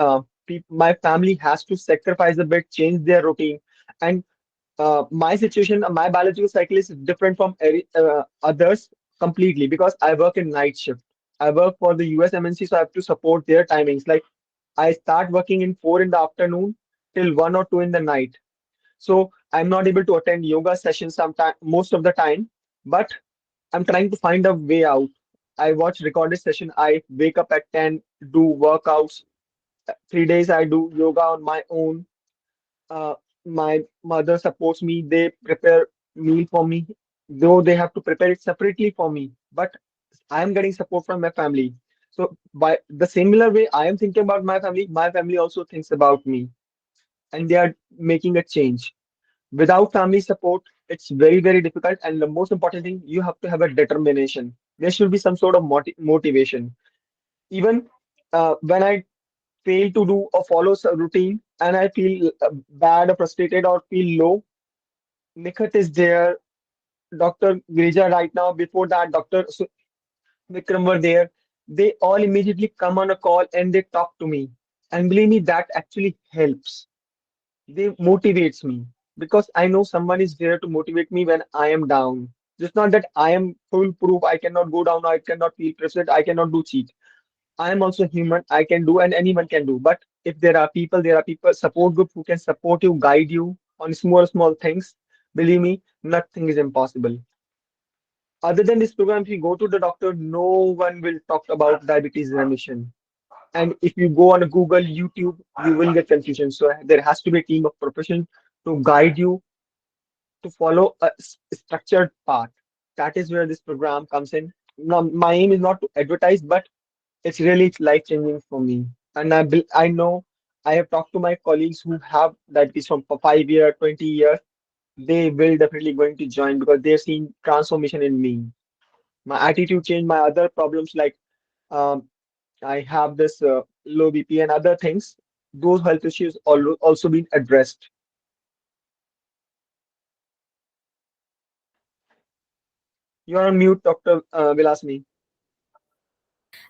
my family has to sacrifice a bit, change their routine. And my situation, my biological cycle is different from others completely because I work in night shift. I work for the US MNC, so I have to support their timings. Like I start working in 4 in the afternoon till 1 or 2 in the night. So I'm not able to attend yoga sessions sometime most of the time, but I'm trying to find a way out. I watch recorded session. I wake up at 10, do workouts. 3 days I do yoga on my own. Uh, my mother supports me. They prepare meal for me, though they have to prepare it separately for me. But I am getting support from my family. So by the similar way I am thinking about my family also thinks about me, and they are making a change. Without family support, It's very, very difficult. And the most important thing, you have to have a determination. There should be some sort of motivation. Even when I fail to do or follow some routine and I feel bad or frustrated or feel low, Nikhat is there, Dr. Grija right now, before that, Dr. Vikram were there. They all immediately come on a call and they talk to me. And believe me, that actually helps. They motivates me because I know someone is there to motivate me when I am down. Just not that I am foolproof, I cannot go down, I cannot feel frustrated, I cannot do cheat. I am also human, I can do and anyone can do. But if there are people, support group who can support you, guide you on small, small things. Believe me, nothing is impossible. Other than this program, if you go to the doctor, no one will talk about diabetes remission. And if you go on a Google, YouTube, you will get confusion. So there has to be a team of professionals to guide you to follow a structured path. That is where this program comes in. Now, my aim is not to advertise, but it's life changing for me. And I know I have talked to my colleagues who have diabetes from for 5 years, 20 years. They will definitely going to join because they've seen transformation in me. My attitude changed, my other problems like um, I have this low BP and other things. Those health issues also been addressed. You're on mute, Dr. Vilasini.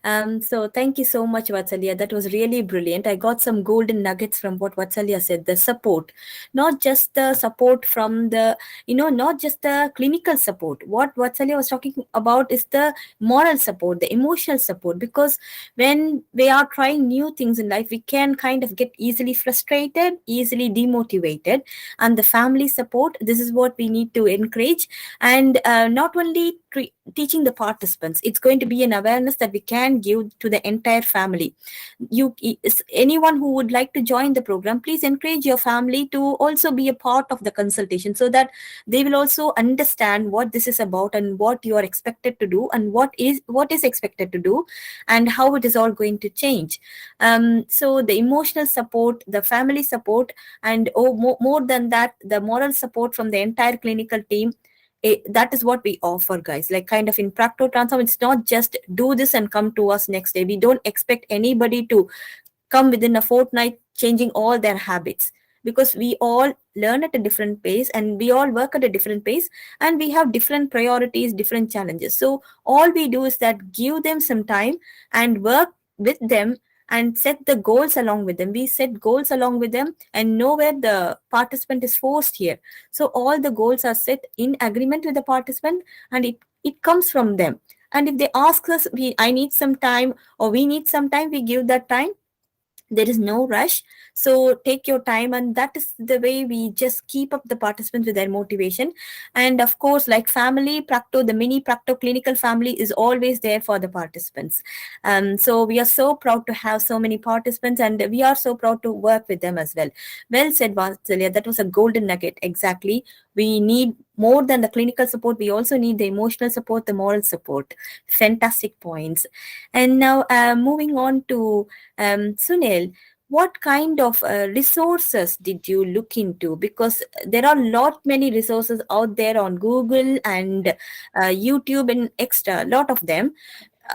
So thank you so much, Vatsalya. That was really brilliant. I got some golden nuggets from what Vatsalya said. The support, not just the support from the, not just the clinical support. What Vatsalya was talking about is the moral support, the emotional support. Because when we are trying new things in life, we can kind of get easily frustrated, easily demotivated. And the family support, this is what we need to encourage. And not only teaching the participants, it's going to be an awareness that we can give to the entire family. Anyone who would like to join the program, please encourage your family to also be a part of the consultation, so that they will also understand what this is about and what you are expected to do and what is expected to do and how it is all going to change. So the emotional support, the family support, and more than that, the moral support from the entire clinical team, that is what we offer, guys. Like, kind of in Practo Transform, it's not just do this and come to us next day. We don't expect anybody to come within a fortnight changing all their habits, because we all learn at a different pace and we all work at a different pace and we have different priorities, different challenges. So all we do is that give them some time and work with them and set the goals along with them. We set goals along with them and know where the participant is forced here. So all the goals are set in agreement with the participant, and it comes from them. And if they ask us, I need some time or we need some time, we give that time. There is no rush, so take your time, and that is the way we just keep up the participants with their motivation. And of course, like family Practo, the mini Practo clinical family is always there for the participants. So we are so proud to have so many participants, and we are so proud to work with them as well. Well said, Vatsalya. That was a golden nugget. Exactly, we need more than the clinical support, we also need the emotional support, the moral support. Fantastic points. And now moving on to Sunil, what kind of resources did you look into? Because there are many resources out there on Google and YouTube and extra, a lot of them.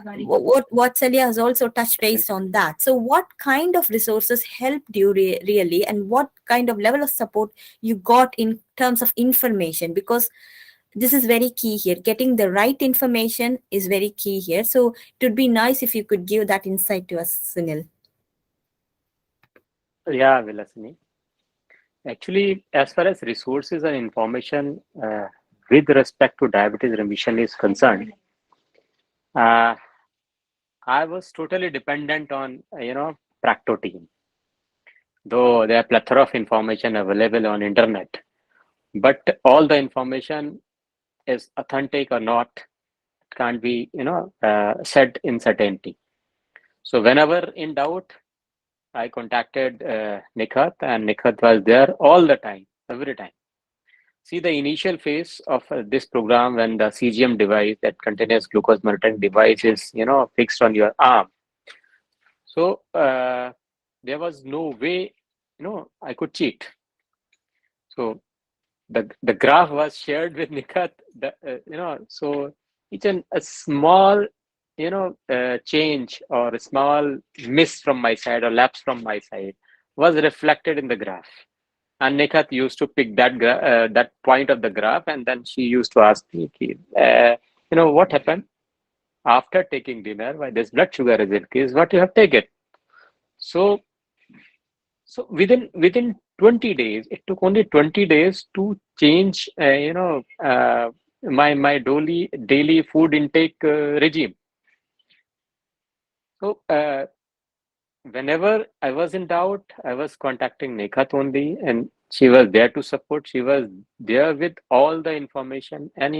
What Vatsalya has also touched base on that. So what kind of resources helped you really, and what kind of level of support you got in terms of information? Because this is very key here. Getting the right information is very key here. So it would be nice if you could give that insight to us, Sunil. Yeah, Vilasini. Actually, as far as resources and information with respect to diabetes remission is concerned, I was totally dependent on, Practo team. Though there are plethora of information available on internet, but all the information is authentic or not can't be, said in certainty. So whenever in doubt, I contacted Nikhat, and Nikhat was there all the time, every time. See, the initial phase of this program, when the CGM device, that continuous glucose monitoring device, is fixed on your arm. So there was no way I could cheat. So the graph was shared with Nikat. So each and a small change or a small miss from my side or lapse from my side was reflected in the graph. And Nikat used to pick that point of the graph, and then she used to ask me, what happened after taking dinner? Why this blood sugar is increased? What you have taken? So within 20 days, it took only 20 days to change, my daily food intake regime. So whenever I was in doubt, I was contacting Nekhat only, and she was there to support. She was there with all the information and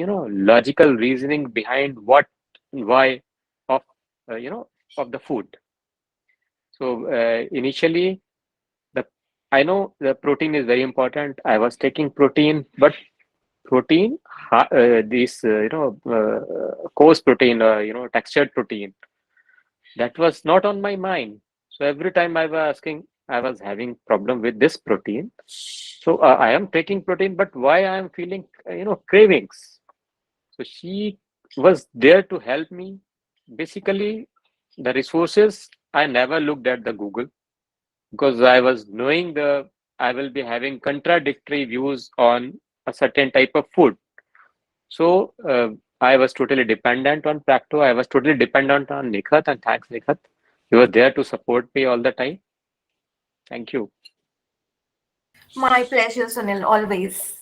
logical reasoning behind what, why of of the food. So initially, I know the protein is very important. I was taking protein, but protein, coarse protein, textured protein, that was not on my mind. So every time I was asking, I was having problem with this protein. So I am taking protein, but why I am feeling cravings? So she was there to help me. Basically, the resources, I never looked at the Google, because I was knowing I will be having contradictory views on a certain type of food. So I was totally dependent on Practo. I was totally dependent on Nikhat, and thanks, Nikhat. You were there to support me all the time. Thank you. My pleasure, Sunil, always.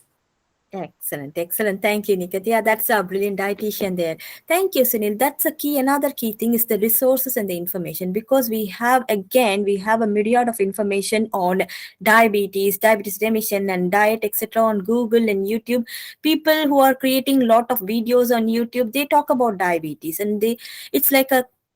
Excellent, excellent. Thank you, Nikat. Yeah, that's a brilliant dietitian there. Thank you, Sunil. That's a key. Another key thing is the resources and the information, because we have a myriad of information on diabetes remission and diet, etc. on Google and YouTube. People who are creating a lot of videos on YouTube, they talk about diabetes, and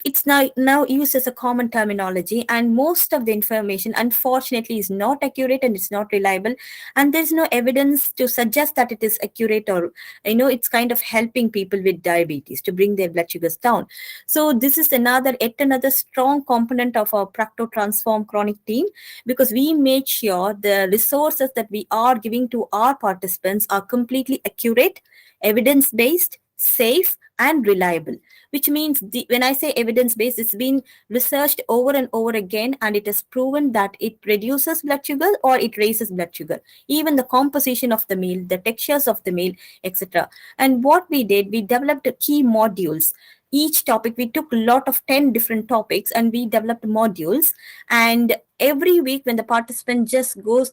it's now used as a common terminology, and most of the information unfortunately is not accurate and it's not reliable, and there's no evidence to suggest that it is accurate, or it's kind of helping people with diabetes to bring their blood sugars down. So this is yet another strong component of our Practo Transform chronic team, because we make sure the resources that we are giving to our participants are completely accurate, evidence based, safe and reliable. Which means, when I say evidence based, it's been researched over and over again, and it is proven that it reduces blood sugar or it raises blood sugar, even the composition of the meal, the textures of the meal, etc. And what we did, we developed key modules. Each topic, we took a lot of 10 different topics and we developed modules. And every week, when the participant just goes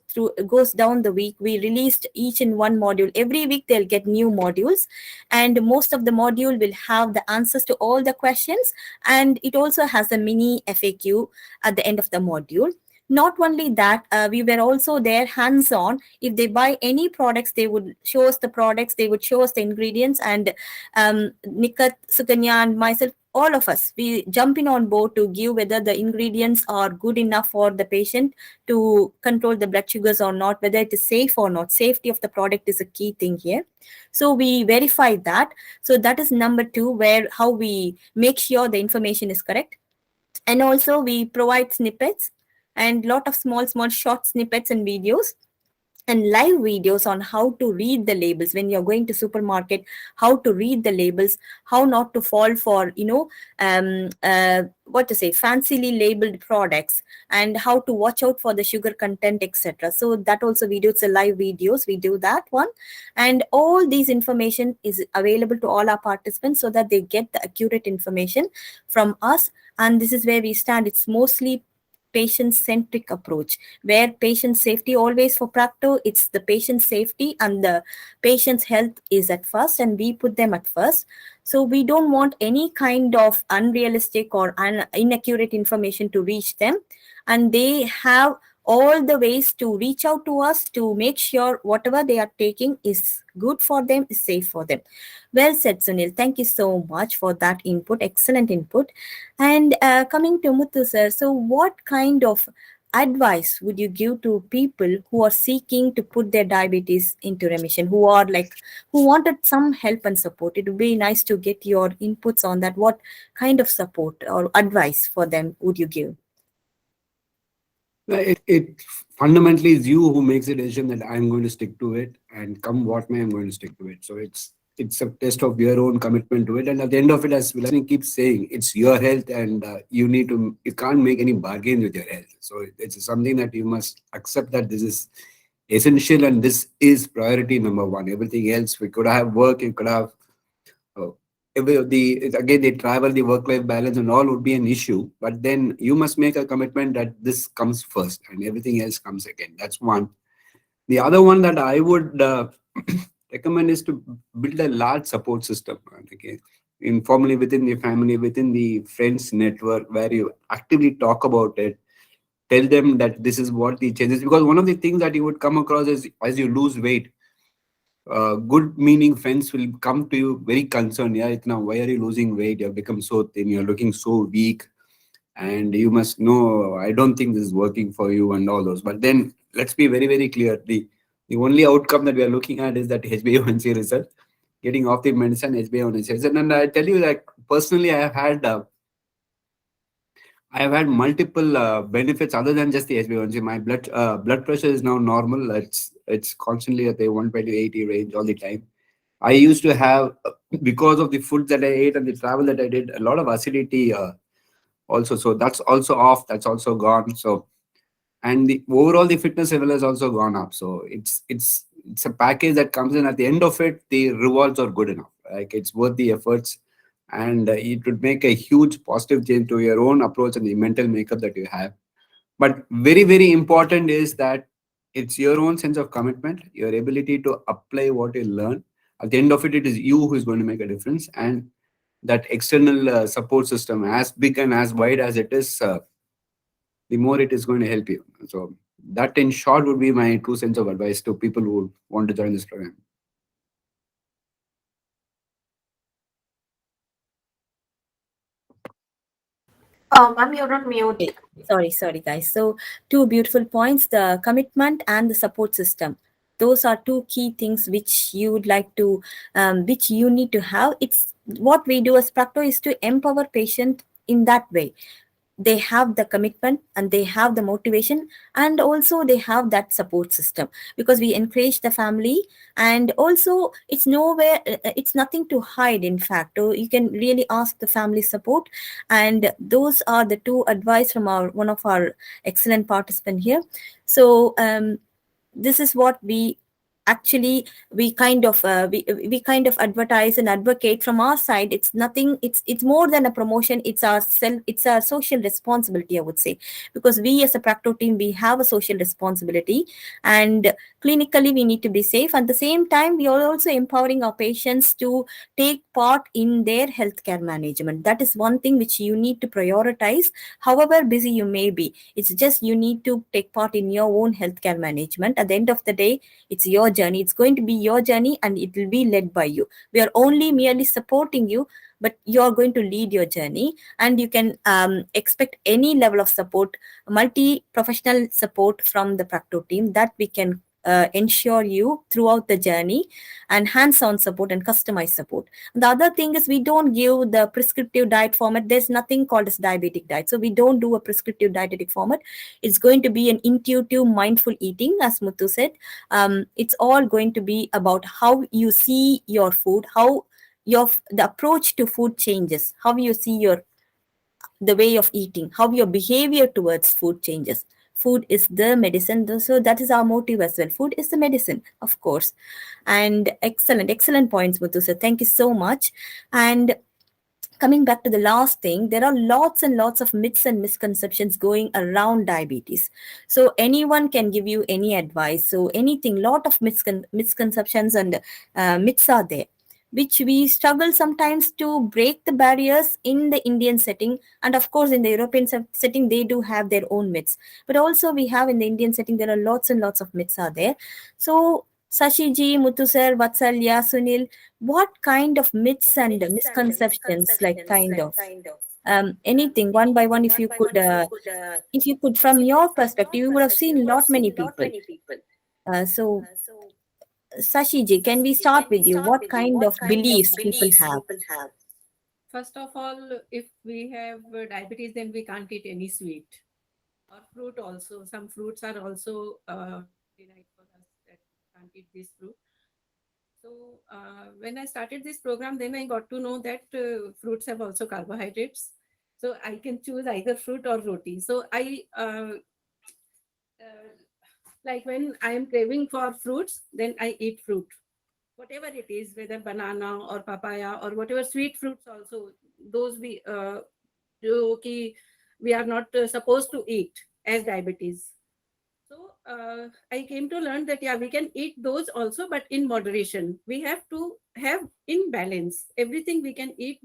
down the week, we released each in one module. Every week they'll get new modules, and most of the module will have the answers to all the questions, and it also has a mini FAQ at the end of the module. Not only that, we were also there hands-on. If they buy any products, they would show us the products, they would show us the ingredients, and Nikat, Sukanya and myself, all of us, we jump in on board to give whether the ingredients are good enough for the patient to control the blood sugars or not, whether it is safe or not. Safety of the product is a key thing here. So we verify that. So that is number 2, where how we make sure the information is correct. And also we provide snippets and lot of small short snippets and videos and live videos on how to read the labels when you're going to supermarket, how to read the labels, how not to fall for fancily labeled products, and how to watch out for the sugar content, etc. So that also videos are live videos, we do that one. And all these information is available to all our participants so that they get the accurate information from us. And this is where we stand. It's mostly patient-centric approach, where patient safety always for Practo, it's the patient safety and the patient's health is at first, and we put them at first. So we don't want any kind of unrealistic or inaccurate information to reach them, and they have all the ways to reach out to us to make sure whatever they are taking is good for them, is safe for them. Well said, Sunil. Thank you so much for that input. Excellent input. And coming to Muthu sir, so what kind of advice would you give to people who are seeking to put their diabetes into remission, who wanted some help and support? It would be nice to get your inputs on that. What kind of support or advice for them would you give? It fundamentally is you who makes the decision that I'm going to stick to it, and come what may, I'm going to stick to it. So it's a test of your own commitment to it. And at the end of it, as Vilasini keeps saying, it's your health, and you can't make any bargains with your health. So it's something that you must accept that this is essential, and this is priority number one. Everything else, we could have work, you could have uh, again the travel, the work-life balance, and all would be an issue. But then you must make a commitment that this comes first, and everything else comes again. That's one. The other one that I would recommend is to build a large support system. Okay, informally within the family, within the friends network, where you actively talk about it, tell them that this is what the changes. Because one of the things that you would come across is as you lose weight, good meaning friends will come to you very concerned. Yeah, now why are you losing weight? You have become so thin. You're looking so weak, and you must know. I don't think this is working for you, and all those. But then let's be very very clear. The only outcome that we are looking at is that HbA1c result. Getting off the medicine, HbA1c result. And I tell you that personally, I have had multiple benefits other than just the HbA1c. My blood pressure is now normal. It's constantly at the 120/80 range all the time. I used to have, because of the food that I ate and the travel that I did, a lot of acidity also. So that's also off. That's also gone. So, and the overall the fitness level has also gone up. So it's a package that comes in. At the end of it, the rewards are good enough. Like, it's worth the efforts, and it would make a huge positive change to your own approach and the mental makeup that you have. But very very important is that it's your own sense of commitment, your ability to apply what you learn. At the end of it, it is you who is going to make a difference. And that external support system, as big and as wide as it is, the more it is going to help you. So that in short would be my 2 cents of advice to people who want to join this program. Ma'am, you're on mute. Sorry, guys. So, two beautiful points: the commitment and the support system. Those are two key things which you would like to, which you need to have. It's what we do as Practo is to empower patient in that way. They have the commitment and they have the motivation, and also they have that support system, because we encourage the family. And also it's nowhere, it's nothing to hide. In fact, you can really ask the family support. And those are the two advice from our one of our excellent participant here. So this is what we actually, we kind of advertise and advocate from our side. It's nothing, it's more than a promotion. It's our social responsibility, I would say, because we as a Practo team, we have a social responsibility. And clinically we need to be safe. At the same time, we are also empowering our patients to take part in their healthcare management. That is one thing which you need to prioritize. However busy you may be, it's just you need to take part in your own healthcare management. At the end of the day, it's your journey. It's going to be your journey, and it will be led by you. We are only merely supporting you, but you're going to lead your journey. And you can expect any level of support, multi-professional support from the Practo team, that we can ensure you throughout the journey, and hands-on support and customized support. The other thing is, we don't give the prescriptive diet format. There's nothing called as diabetic diet. So we don't do a prescriptive dietetic format. It's going to be an intuitive, mindful eating, as Muthu said. It's all going to be about how you see your food, how the approach to food changes, how you see the way of eating, how your behavior towards food changes. Food is the medicine, so that is our motive as well. Food is the medicine, of course. And excellent points, Muthu sir. Thank you so much. And coming back to the last thing, there are lots and lots of myths and misconceptions going around diabetes. So anyone can give you any advice. So anything, lot of misconceptions and myths are there, which we struggle sometimes to break the barriers in the Indian setting. And of course, in the European setting, they do have their own myths. But also we have in the Indian setting, there are lots and lots of myths are there. So Shashi ji, Muthu sir, Vatsalya, Sunil, what kind of myths and misconceptions, like kind of anything one by one, if you could, from your perspective, you would have seen lot many people. So Shashi ji, can we start with you? What kind of beliefs people have? First of all, if we have diabetes, then we can't eat any sweet. or fruit also. Some fruits are also denied for us that can't eat this fruit. So when I started this program, then I got to know that fruits have also carbohydrates. So I can choose either fruit or roti. So uh, like when I am craving for fruits, then I eat fruit, whatever it is, whether banana or papaya or whatever sweet fruits also. Those जो कि we are not supposed to eat as diabetes. So I came to learn that yeah, we can eat those also, but in moderation. We have to have in balance. Everything we can eat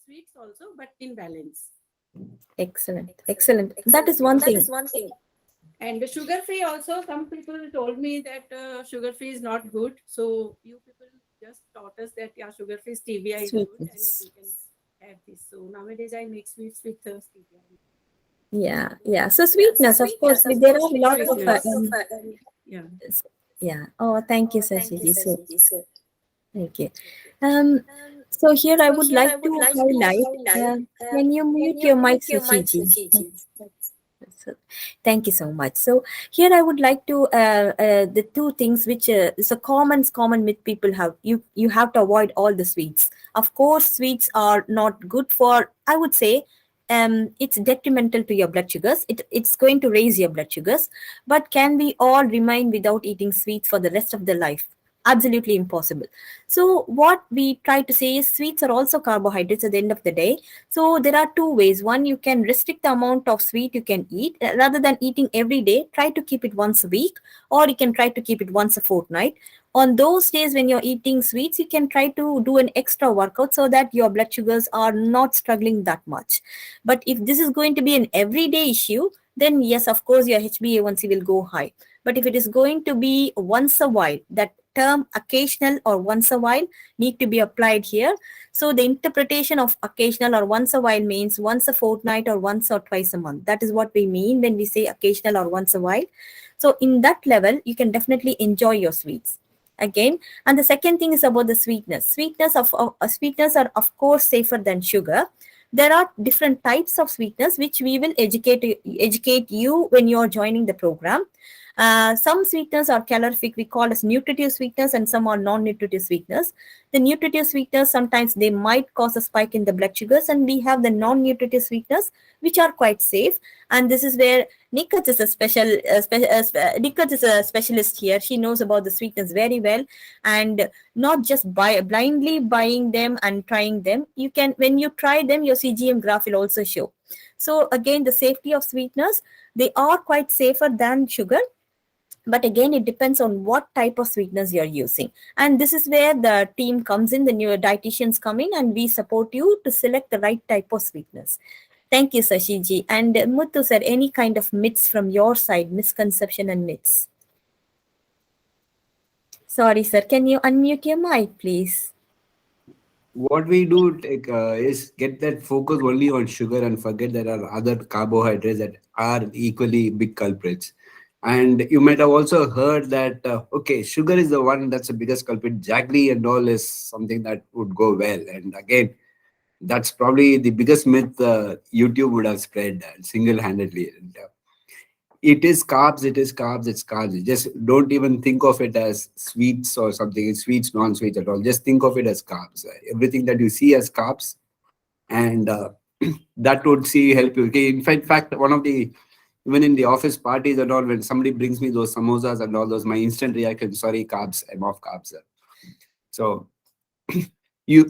sweets also, but in balance. Excellent. Excellent. That is one thing. And sugar free also, some people told me that sugar free is not good. So you people just taught us that yeah, sugar free stevia is good and Sweetness. we can have this. So nowadays I make sweets with stevia. Yeah, yeah. So sweetness, of course, there are a lot of Yeah. yeah. Oh, thank you, Sashiji. So thank you. Um, so here I would like to highlight. Can you mute your mic, Sashiji? So, thank you so much. So here I would like to the two things which is a common myth people have. You have to avoid all the sweets. Of course, sweets are not good for. I would say it's detrimental to your blood sugars. It's going to raise your blood sugars. But can we all remain without eating sweets for the rest of their life? Absolutely impossible. So what we try to say is sweets are also carbohydrates at the end of the day. So there are two ways. One, you can restrict the amount of sweet you can eat. Rather than eating every day, try to keep it once a week, or you can try to keep it once a fortnight. On those days when you're eating sweets, you can try to do an extra workout so that your blood sugars are not struggling that much. But if this is going to be an everyday issue, then yes, of course, your HbA1c will go high. But if it is going to be once a while, that term occasional or once a while need to be applied here. So the interpretation of occasional or once a while means once a fortnight or once or twice a month. That is what we mean when we say occasional or once a while. So in that level, you can definitely enjoy your sweets again. And the second thing is about the sweetness are of course safer than sugar. There are different types of sweetness which we will educate you when you are joining the program. Some sweeteners are calorific, we call as nutritive sweeteners, and some are non-nutritive sweeteners. The nutritive sweeteners, sometimes they might cause a spike in the blood sugars, and we have the non-nutritive sweeteners, which are quite safe. And this is where Nikat is Nikat is a specialist here. She knows about the sweeteners very well, and not just blindly buying them and trying them. You can, when you try them, your CGM graph will also show. So again, the safety of sweeteners, they are quite safer than sugar. But again, it depends on what type of sweeteners you're using. And this is where the team comes in, the new dietitians come in, and we support you to select the right type of sweeteners. Thank you, Sashiji. And Muthu sir, any kind of myths from your side, misconception and myths? Sorry, sir. Can you unmute your mic, please? What we do is get that focus only on sugar and forget there are other carbohydrates that are equally big culprits. And you might have also heard that, okay, sugar is the one that's the biggest culprit. Jaggery and all is something that would go well. And again, that's probably the biggest myth YouTube would have spread single-handedly. And, it is carbs, it's carbs. Just don't even think of it as sweets or something. It's sweets, non-sweets at all. Just think of it as carbs. Everything that you see as carbs, and that would help you. Okay, in fact, one of the, even in the office parties and all, when somebody brings me those samosas and all those, my instant reaction, sorry, carbs, I'm off carbs. So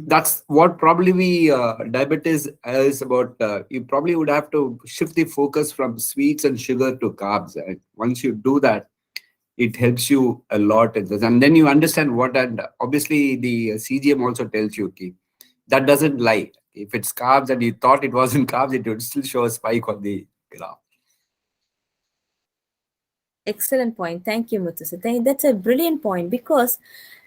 that's what probably diabetes is about. You probably would have to shift the focus from sweets and sugar to carbs. And once you do that, it helps you a lot in this. And then you understand what, and obviously the CGM also tells you, okay, that doesn't lie. If it's carbs and you thought it wasn't carbs, it would still show a spike on the graph. Excellent point. Thank you, Muthu. That's a brilliant point, because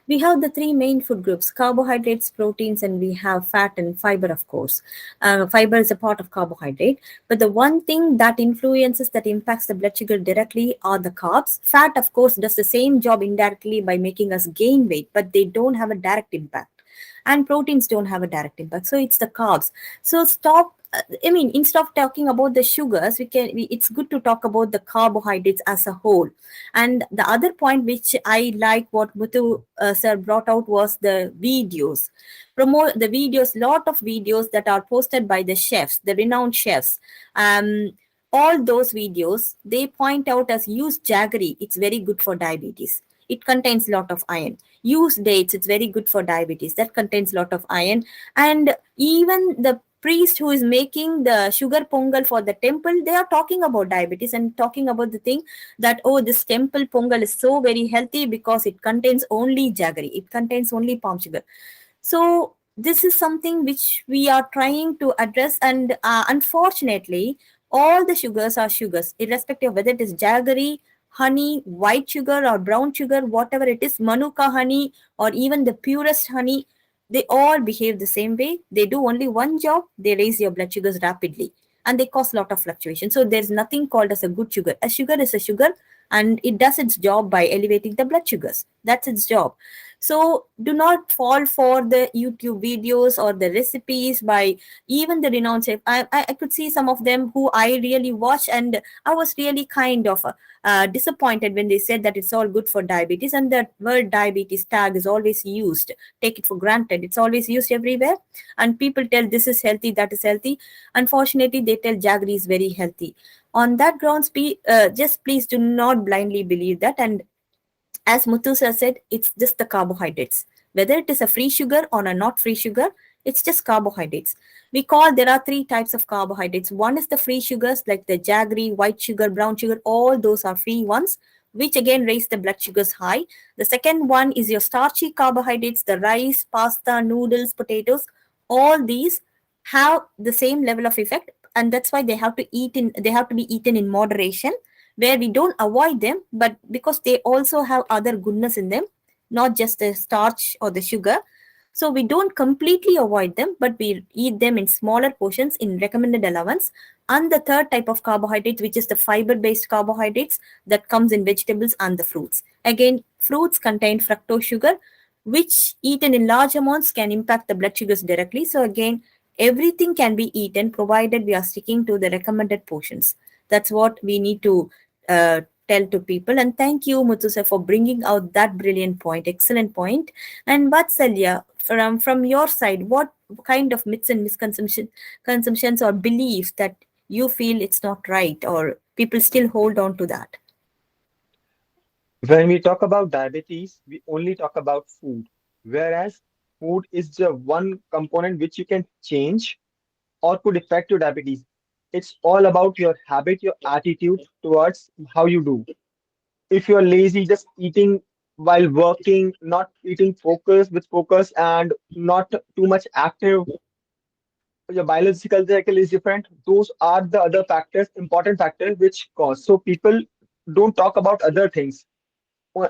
we have the three main food groups: carbohydrates, proteins, and we have fat and fiber, of course. Fiber is a part of carbohydrate. But the one thing that impacts the blood sugar directly are the carbs. Fat, of course, does the same job indirectly by making us gain weight, but they don't have a direct impact. And proteins don't have a direct impact. So it's the carbs. So stop I mean, instead of talking about the sugars, it's good to talk about the carbohydrates as a whole. And the other point which I like what Muthu sir brought out was the videos. Promote the videos, lot of videos that are posted by the chefs, the renowned chefs. All those videos, they point out as use jaggery, it's very good for diabetes. It contains lot of iron. Use dates, it's very good for diabetes. That contains lot of iron. And even the priest who is making the sugar pongal for the temple, they are talking about diabetes and talking about the thing that, oh, this temple pongal is so very healthy because it contains only jaggery, it contains only palm sugar. So this is something which we are trying to address, and unfortunately all the sugars are sugars, irrespective of whether it is jaggery, honey, white sugar or brown sugar, whatever it is, manuka honey or even the purest honey, they all behave the same way. They do only one job, they raise your blood sugars rapidly and they cause a lot of fluctuation. So there's nothing called as a good sugar. A sugar is a sugar and it does its job by elevating the blood sugars. That's its job. So do not fall for the YouTube videos or the recipes by even the renowned chef. I could see some of them who I really watch, and I was really kind of disappointed when they said that it's all good for diabetes, and the word diabetes tag is always used. Take it for granted. It's always used everywhere. And people tell this is healthy, that is healthy. Unfortunately, they tell jaggery is very healthy. On that grounds, just please do not blindly believe that. And as Muthu sir said, it's just the carbohydrates. Whether it is a free sugar or a not free sugar, it's just carbohydrates. There are three types of carbohydrates. One is the free sugars like the jaggery, white sugar, brown sugar, all those are free ones, which again raise the blood sugars high. The second one is your starchy carbohydrates, the rice, pasta, noodles, potatoes. All these have the same level of effect, and that's why they have to be eaten in moderation, where we don't avoid them, but because they also have other goodness in them, not just the starch or the sugar. So we don't completely avoid them, but we eat them in smaller portions in recommended allowance. And the third type of carbohydrates, which is the fiber-based carbohydrates that comes in vegetables and the fruits. Again, fruits contain fructose sugar, which eaten in large amounts can impact the blood sugars directly. So again, everything can be eaten provided we are sticking to the recommended portions. That's what we need to tell to people. And thank you, Muthu sir, for bringing out that brilliant point, excellent point. And Vatsalya, from your side, what kind of myths and misconceptions or beliefs that you feel it's not right or people still hold on to that? When we talk about diabetes, we only talk about food, whereas food is the one component which you can change or could affect your diabetes. It's all about your habit, your attitude towards how you do. If you're lazy, just eating while working, not eating with focus, and not too much active, your biological cycle is different. Those are the other factors, important factors which cause. So people don't talk about other things.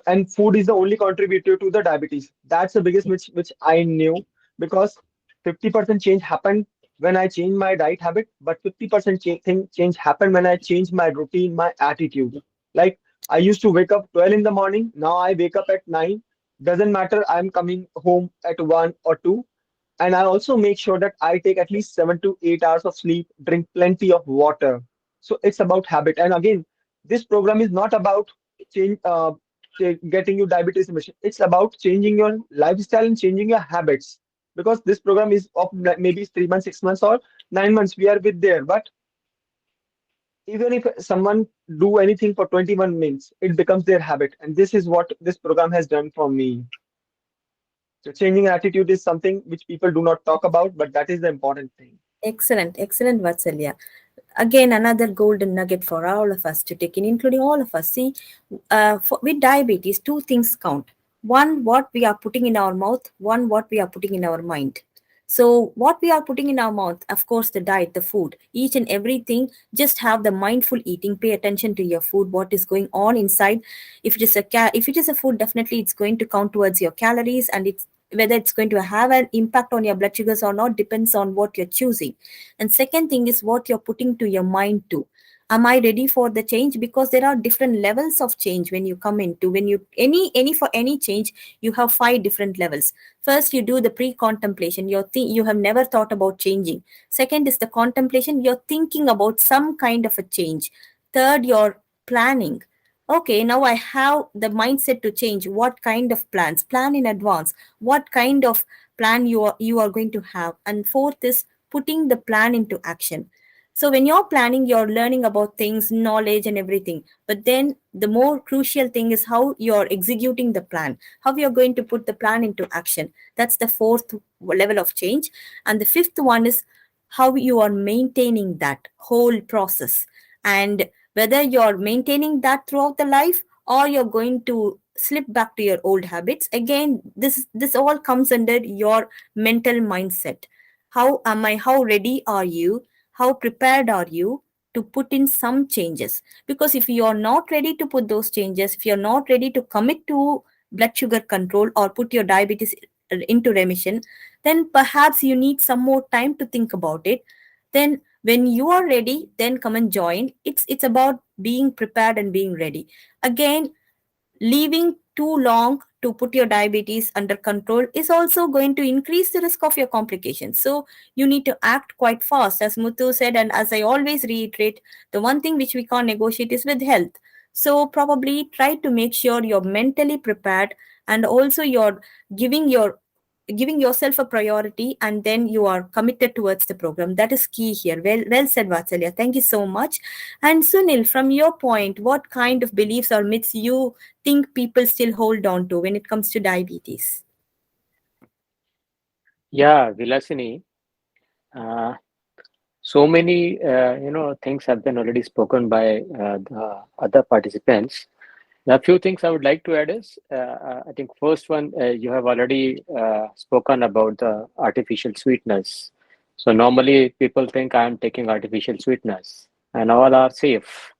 And food is the only contributor to the diabetes. That's the biggest which I knew, because 50% change happened when I changed my diet habit, but 50% change happened when I changed my routine, my attitude. Like I used to wake up 12 in the morning, now I wake up at 9. Doesn't matter, I'm coming home at 1 or 2. And I also make sure that I take at least 7 to 8 hours of sleep, drink plenty of water. So it's about habit. And again, this program is not about change, getting you diabetes remission. It's about changing your lifestyle and changing your habits. Because this program is of maybe 3 months, 6 months, or 9 months. We are with there, but even if someone do anything for 21 minutes, it becomes their habit. And this is what this program has done for me. So changing attitude is something which people do not talk about, but that is the important thing. Excellent, Vatsalya. Again, another golden nugget for all of us to take in, including all of us. See, with diabetes, two things count. One, what we are putting in our mouth. One, what we are putting in our mind. So what we are putting in our mouth, of course, the diet, the food, each and everything, just have the mindful eating. Pay attention to your food, what is going on inside. If it is a food, definitely it's going to count towards your calories, and whether it's going to have an impact on your blood sugars or not depends on what you're choosing. And second thing is what you're putting to your mind too. Am I ready for the change? Because there are different levels of change when you come into, when you any change, you have 5 different levels. First, you do the pre-contemplation. You have never thought about changing. Second is the contemplation. You're thinking about some kind of a change. Third, you're planning. Okay, now I have the mindset to change. What kind of plans? Plan in advance. What kind of plan you are going to have? And fourth is putting the plan into action. So when you're planning, you're learning about things, knowledge, and everything. But then the more crucial thing is how you're executing the plan, how you're going to put the plan into action. That's the fourth level of change. And the fifth one is how you are maintaining that whole process. And whether you're maintaining that throughout the life, or you're going to slip back to your old habits. Again, this all comes under your mental mindset. How ready are you? How prepared are you to put in some changes? Because if you are not ready to put those changes, if you're not ready to commit to blood sugar control or put your diabetes into remission, then perhaps you need some more time to think about it. Then when you are ready, then come and join. It's about being prepared and being ready. Again, leaving too long to put your diabetes under control is also going to increase the risk of your complications. So you need to act quite fast, as Muthu said, and as I always reiterate, the one thing which we can't negotiate is with health. So probably try to make sure you're mentally prepared, and also you're giving yourself a priority, and then you are committed towards the program. That is key here. Well said, Vatsalya. Thank you so much. And Sunil, from your point, what kind of beliefs or myths you think people still hold on to when it comes to diabetes? Yeah, Vilasini. Uh, so many things have been already spoken by the other participants. A few things I would like to add is, I think first one, you have already spoken about the artificial sweetness. So normally people think I am taking artificial sweetness and all are safe.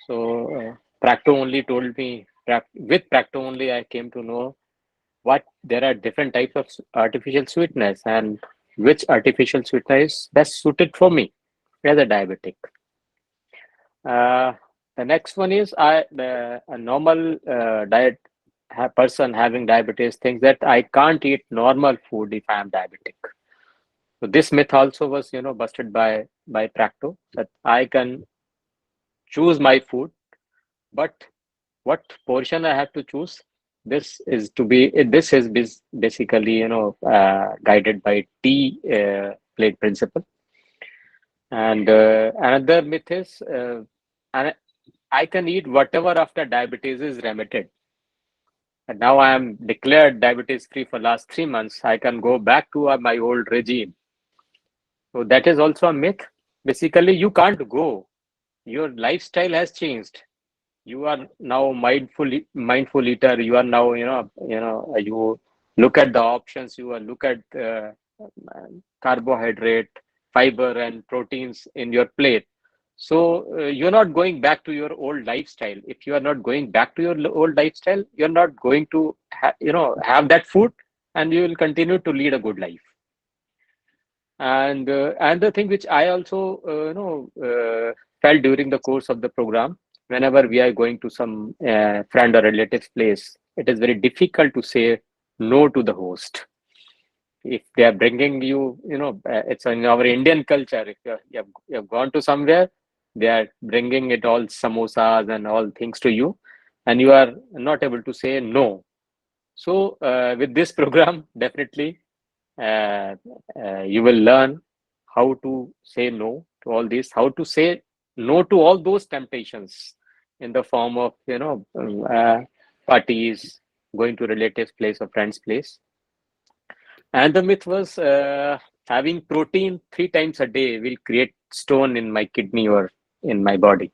So Practo only told me, with Practo only I came to know what there are different types of artificial sweetness and which artificial sweetener is best suited for me as a diabetic. The next one is a normal diet person having diabetes thinks that I can't eat normal food if I am diabetic. So this myth also was busted by Practo, that I can choose my food, but what portion I have to choose. This is basically guided by T plate principle. And another myth is I can eat whatever after diabetes is remitted. And now I am declared diabetes free for last 3 months. I can go back to my old regime. So that is also a myth. Basically, you can't go. Your lifestyle has changed. You are now mindful eater. You are now you look at the options. You are look at carbohydrate, fiber, and proteins in your plate. So you're not going back to your old lifestyle. If you are not going back to your old lifestyle, you're not going to have that food, and you will continue to lead a good life. And the thing which I also felt during the course of the program, whenever we are going to some friend or relative's place, it is very difficult to say no to the host. If they are bringing you, it's in our Indian culture. If you have gone to somewhere, they are bringing it all samosas and all things to you, and you are not able to say no. So with this program, definitely you will learn how to say no to all this, how to say no to all those temptations in the form of parties, going to relatives' place or friends' place. And the myth was having protein 3 times a day will create stone in my kidney or in my body.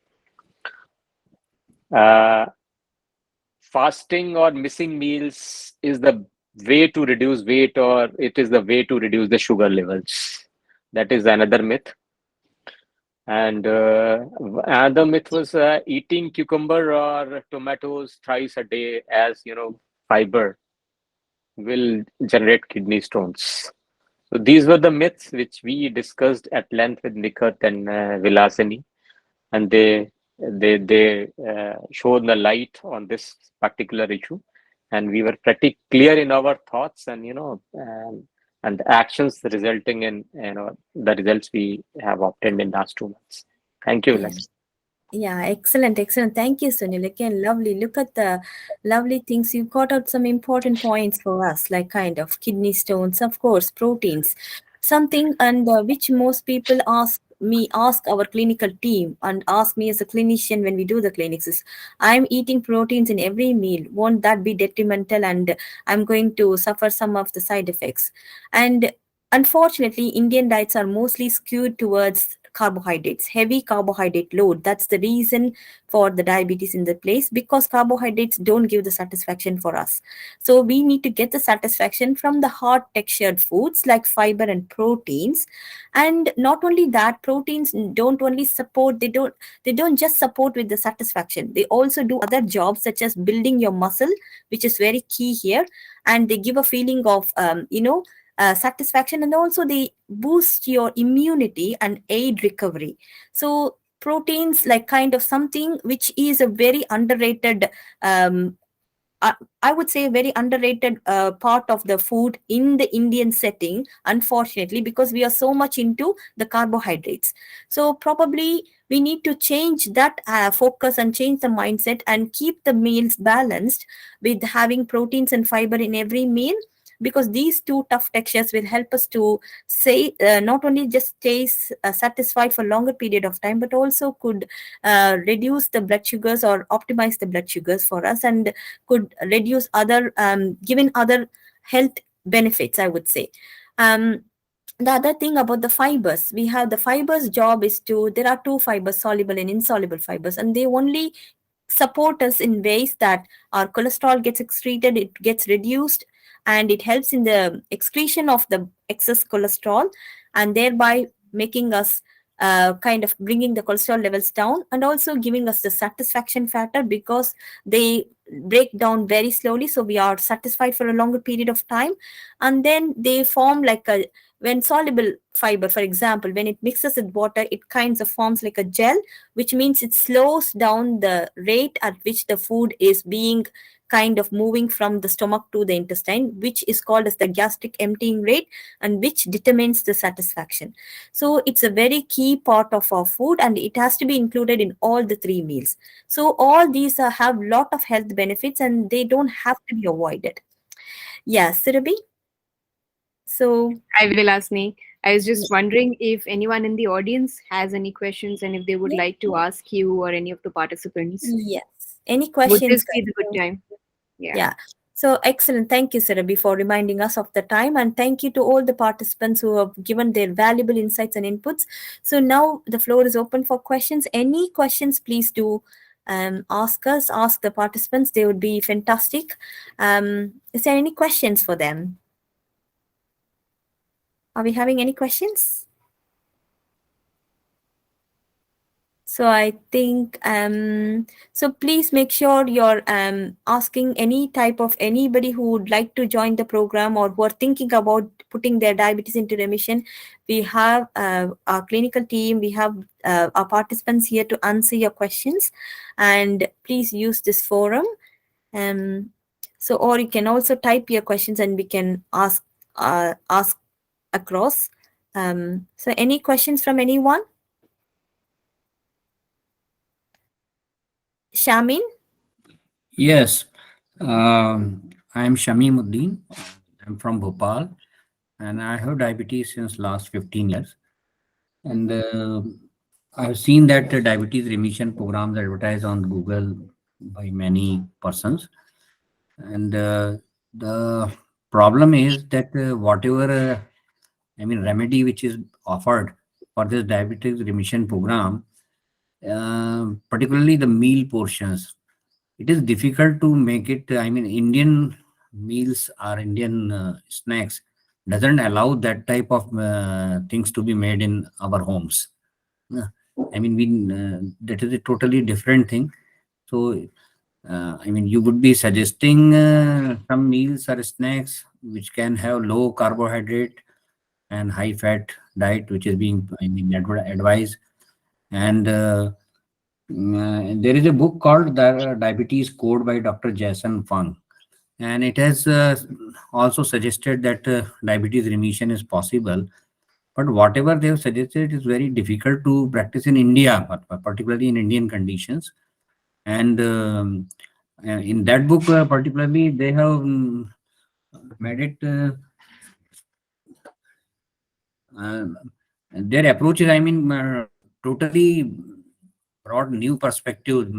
Fasting or missing meals is the way to reduce weight, or it is the way to reduce the sugar levels. That is another myth. And another myth was eating cucumber or tomatoes thrice a day as fiber will generate kidney stones. So these were the myths which we discussed at length with Nikhat and Vilasini. and they shone the light on this particular issue, and we were pretty clear in our thoughts, and and the actions resulting in the results we have obtained in last 2 months. Thank you, Yeah. Vilas. Yeah, excellent, excellent. Thank you, Sunil. Again, lovely. Look at the lovely things. You got out some important points for us, like kind of kidney stones, of course, proteins, something, and which most people ask our clinical team, and ask me as a clinician when we do the clinics is, I'm eating proteins in every meal. Won't that be detrimental? And I'm going to suffer some of the side effects. And unfortunately, Indian diets are mostly skewed towards carbohydrates, heavy carbohydrate load. That's the reason for the diabetes in the place, because carbohydrates don't give the satisfaction for us. So we need to get the satisfaction from the hard textured foods like fiber and proteins. And not only that, proteins don't only support, they don't just support with the satisfaction. They also do other jobs such as building your muscle, which is very key here. And they give a feeling of satisfaction, and also they boost your immunity and aid recovery. So proteins, like kind of something which is a very underrated, I would say, a very underrated part of the food in the Indian setting, unfortunately, because we are so much into the carbohydrates. So probably we need to change that focus and change the mindset and keep the meals balanced with having proteins and fiber in every meal, because these two tough textures will help us to say not only just stay satisfied for longer period of time, but also could reduce the blood sugars or optimize the blood sugars for us, and could reduce other given other health benefits, I would say. The other thing about the fibers, we have the fibers job is to, there are two fibers, soluble and insoluble fibers, and they only support us in ways that our cholesterol gets excreted, it gets reduced, and it helps in the excretion of the excess cholesterol, and thereby making us kind of bringing the cholesterol levels down, and also giving us the satisfaction factor, because they break down very slowly, so we are satisfied for a longer period of time. And then they form like a, when soluble fiber, for example, when it mixes with water, it kinds of forms like a gel, which means it slows down the rate at which the food is being kind of moving from the stomach to the intestine, which is called as the gastric emptying rate, and which determines the satisfaction. So it's a very key part of our food, and it has to be included in all the three meals. So all these have lot of health benefits, and they don't have to be avoided. Yes, Surabhi? So Hi, Vilasini. I was just wondering if anyone in the audience has any questions, and if they would like to ask you or any of the participants. yes, any Would questions? this be the good time? Yeah. So excellent. Thank you, Surabhi, for reminding us of the time. And thank you to all the participants who have given their valuable insights and inputs. So now the floor is open for questions. Any questions, please do ask the participants. They would be fantastic. Is there any questions for them? Are we having any questions? So I think, so please make sure you're asking any type of anybody who would like to join the program or who are thinking about putting their diabetes into remission. We have our clinical team, we have our participants here to answer your questions, and please use this forum. So, or you can also type your questions and we can ask across. So any questions from anyone? Shamin? Yes, I'm Shamimuddin. I'm from Bhopal, and I have diabetes since last 15 years. And I've seen that the diabetes remission programs advertised on Google by many persons. And the problem is that whatever, remedy which is offered for this diabetes remission program, particularly the meal portions, it is difficult to make it. Indian meals or Indian snacks doesn't allow that type of things to be made in our homes. That is a totally different thing. So, you would be suggesting some meals or snacks which can have low carbohydrate and high fat diet, which is being advised, and There is a book called The Diabetes Code by Dr. Jason Fung, and it has also suggested that diabetes remission is possible. But whatever they have suggested is very difficult to practice in India, particularly in Indian conditions. And in that book, particularly, they have made it. Their approach is, I mean, totally brought new perspective.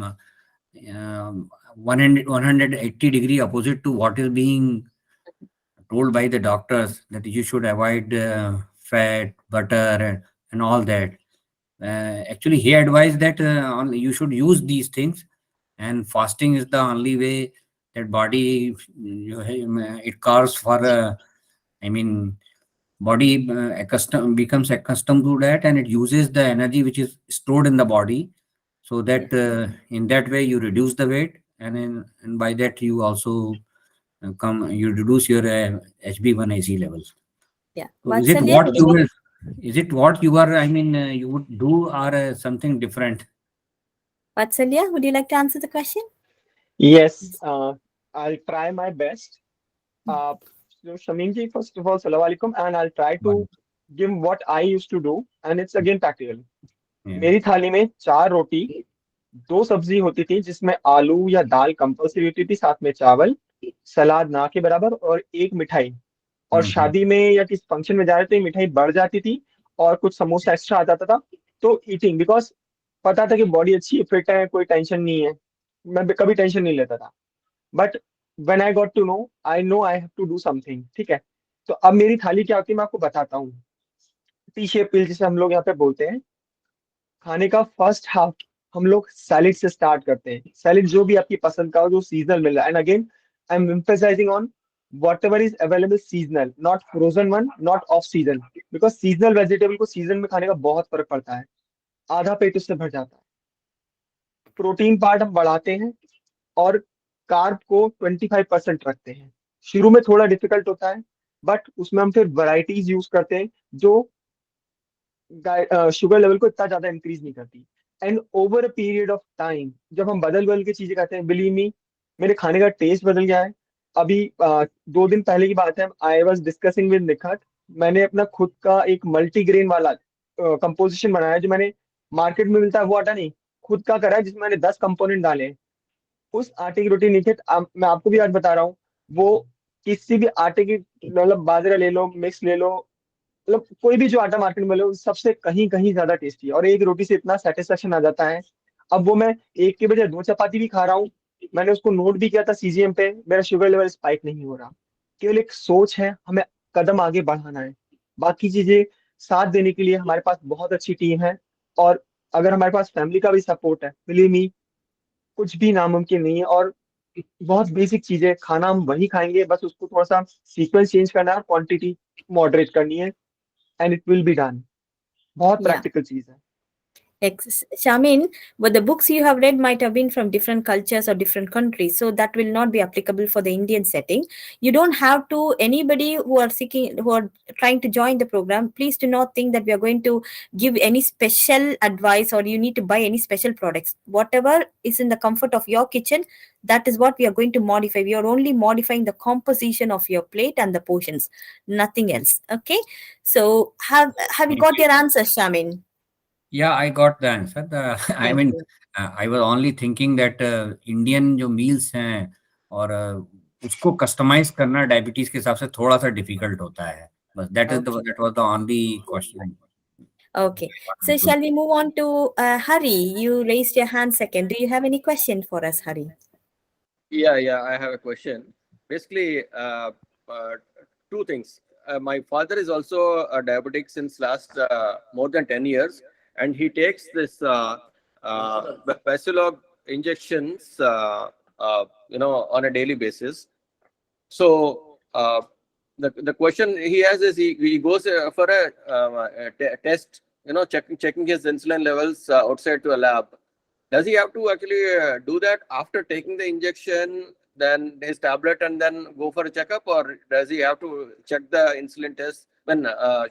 180-degree opposite to what is being told by the doctors, that you should avoid fat, butter, and all that. Actually, he advised that you should use these things, and fasting is the only way that body it calls for. I mean, body becomes accustomed to that, and it uses the energy which is stored in the body, so that in that way you reduce the weight, and by that you also you reduce your HB1AC levels. Yeah. So is it Vatsalya, what you will? Is it what you are? I mean, you would do, or something different? Vatsalya, would you like to answer the question? Yes, I'll try my best. So Shamim ji, first of all, Salaam alaikum, and I'll try to give what I used to do, and it's again practical. Yeah. मेरी थाली में 4 रोटी, 2 सब्जी होती थी जिसमें आलू या दाल compulsory होती थी, साथ में चावल, सलाद ना के बराबर, और 1 मिठाई। और शादी में या किसी फंक्शन में जा रहे थे, मिठाई बढ़ जाती थी और कुछ समोसा एक्स्ट्रा आ जाता था। तो ईटिंग, बिकॉज पता था कि बॉडी अच्छी फिट है, कोई टेंशन नहीं है, मैं कभी टेंशन नहीं लेता था। But when I got to know, I know I have to do something, ठीक है। तो अब मेरी थाली क्या होती है, मैं आपको बताता हूँ। टी शेप मील जिसे हम लोग यहाँ पे बोलते हैं। खाने का फर्स्ट हाफ हम लोग सैलेड से स्टार्ट करते हैं। सैलेड जो भी आपकी पसंद का हो, जो सीजनल मिल रहा है। And again I am emphasising on whatever is available seasonal, not frozen one, not off season, because seasonal vegetable को सीजन में खाने का बहुत फर्क पड़ता है, आधा पेट उससे भर जाता है। प्रोटीन पार्ट हम बढ़ाते हैं और कार्ब को 25% रखते हैं। शुरू में थोड़ा डिफिकल्ट होता है, बट उसमें हम फिर वैरायटीज यूज करते हैं जो शुगर लेवल को इतना ज्यादा इंक्रीज नहीं करती। And over a period of time जब हम बदल बदल के चीजें खाते हैं, बिलीव मी, मेरे खाने का टेस्ट बदल गया है। अभी 2 दिन पहले की बात है, I was discussing with Nikhat, मैंने अपना खुद का एक मल्टीग्रेन वाला कंपोजिशन बनाया, जो मैंने मार्केट में मिलता है वो आटा नहीं, खुद का करा है, जिसमें मैंने 10 कंपोनेंट डाले हैं। उस आटे की रोटी निखित, मैं आपको भी आज बता रहा हूँ, वो किसी भी आटे की, मतलब बाजरा ले लो, मिक्स ले लो, मतलब कोई भी जो आटा मार्केट में मिले, उन सबसे कहीं कहीं ज्यादा टेस्टी है, और एक रोटी से इतना सेटिस्फेक्शन आ जाता है। अब वो मैं एक के बजाय 2 चपाती भी खा रहा हूँ। मैंने उसको नोट भी किया था सीजीएम पे, मेरा शुगर लेवल स्पाइक नहीं हो रहा। केवल एक सोच है, हमें कदम आगे बढ़ाना है। बाकी चीजें साथ देने के लिए हमारे पास बहुत अच्छी टीम है, और अगर हमारे पास फैमिली का भी सपोर्ट है, बिलीव मी, कुछ भी नामुमकिन नहीं है। और बहुत बेसिक चीजें, खाना हम वही खाएंगे, बस उसको थोड़ा सा सीक्वेंस चेंज करना है, क्वांटिटी मॉडरेट करनी है, and it will be done. बहुत Yeah. प्रैक्टिकल चीज है। Shamin, but the books you have read might have been from different cultures or different countries, so that will not be applicable for the Indian setting. You don't have to, anybody who are trying to join the program, please do not think that we are going to give any special advice or you need to buy any special products. Whatever is in the comfort of your kitchen, that is what we are going to modify. We are only modifying the composition of your plate and the portions, nothing else. Okay, so have you got your answer, Shamin? Yeah, I got the answer. I mean, I was only thinking that Indian जो meals हैं और उसको customize करना diabetes के हिसाब से थोड़ा सा difficult होता है. बस that was the only question. Okay, so shall we move on to Hari? You raised your hand second. Do you have any question for us, Hari? Yeah, I have a question. Basically, two things. My father is also a diabetic since last more than 10 years, and he takes this Basilog injections, on a daily basis. So the question he has is he goes for a test, checking his insulin levels outside to a lab. Does he have to actually do that after taking the injection, then his tablet, and then go for a checkup, or does he have to check the insulin test,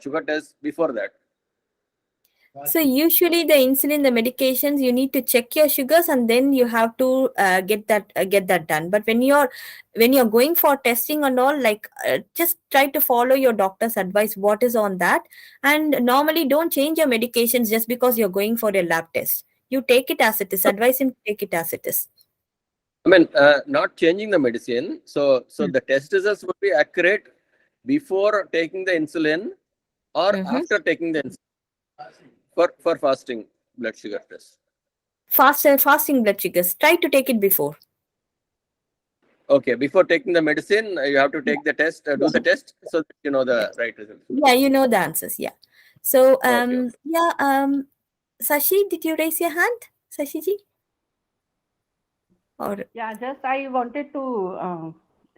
sugar test before that? So usually the insulin, the medications, you need to check your sugars and then you have to get that done. But when you're going for testing and all, like just try to follow your doctor's advice. What is on that? And normally don't change your medications just because you're going for a lab test. You take it as it is. Advise him to take it as it is. I mean, not changing the medicine. So the test results would be accurate before taking the insulin or after taking the insulin for fasting blood sugar test. Fasting blood sugars. Try to take it before. Okay, before taking the medicine, you have to take the test, do the test, so that you know the right result. Yeah, you know the answers. Yeah. So Okay. Sashi, did you raise your hand, Sashi ji? Or Yeah, just I wanted to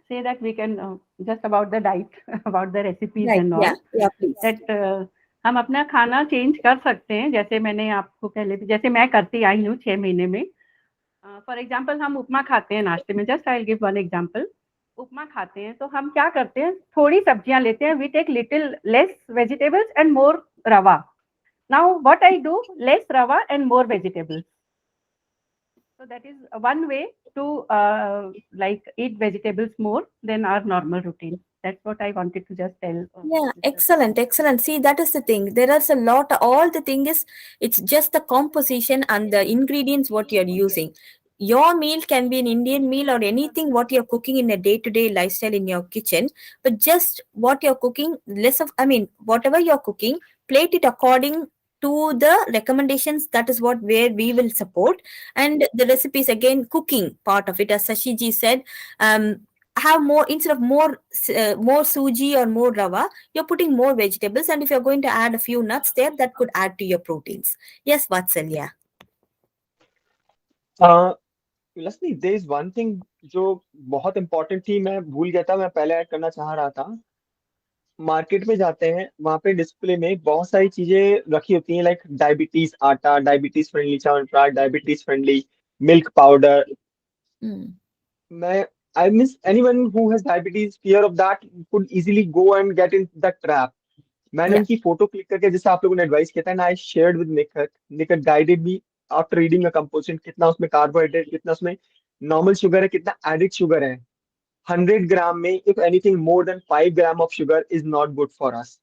say that we can just about the diet, about the recipes right, and all. please. That हम अपना खाना change कर सकते हैं, जैसे मैंने आपको पहले भी, जैसे मैं करती आई हूँ 6 महीने में. फॉर एग्जांपल हम उपमा खाते हैं नाश्ते में, just I will give one example. Upma खाते हैं तो हम क्या करते हैं, थोड़ी सब्जियां लेते हैं, we take little less vegetables and more rava. Now what I do, less rava and more vegetables. So that is one way to like eat vegetables more than our normal routine. That's what I wanted to just tell. Yeah, excellent. See, that is the thing. There is a lot. All the thing is, it's just the composition and the ingredients what you're using. Your meal can be an Indian meal or anything what you're cooking in a day-to-day lifestyle in your kitchen. But just what you're cooking, whatever you're cooking, plate it according to the recommendations. That is where we will support. And the recipes, again, cooking part of it, as Sashi ji said, have more, instead of more suji or more rava, you're putting more vegetables, and if you're going to add a few nuts there, that could add to your proteins. Yes, Vatsalya. Vilasini, there is one thing जो बहुत important थी, मैं भूल गया था, मैं पहले add करना चाह रहा था. मार्केट में जाते हैं, वहां पे डिस्प्ले में बहुत सारी चीजें रखी होती हैं, लाइक डायबिटीज आटा, diabetes friendly chyawanprash, diabetes friendly milk powder. मैं I miss anyone who has diabetes, fear of that could easily go and get in that trap. मैंने उनकी फोटो क्लिक करके, जैसे आप लोगों ने एडवाइस किया था, and I shared with Nikhat. Nikhat guided me after reading the composition, कितना उसमें कार्बोहाइड्रेट, कितना उसमें नॉर्मल शुगर है, कितना एडिड शुगर है. 100 ग्राम में if anything more than 5 gram of sugar is not good for us.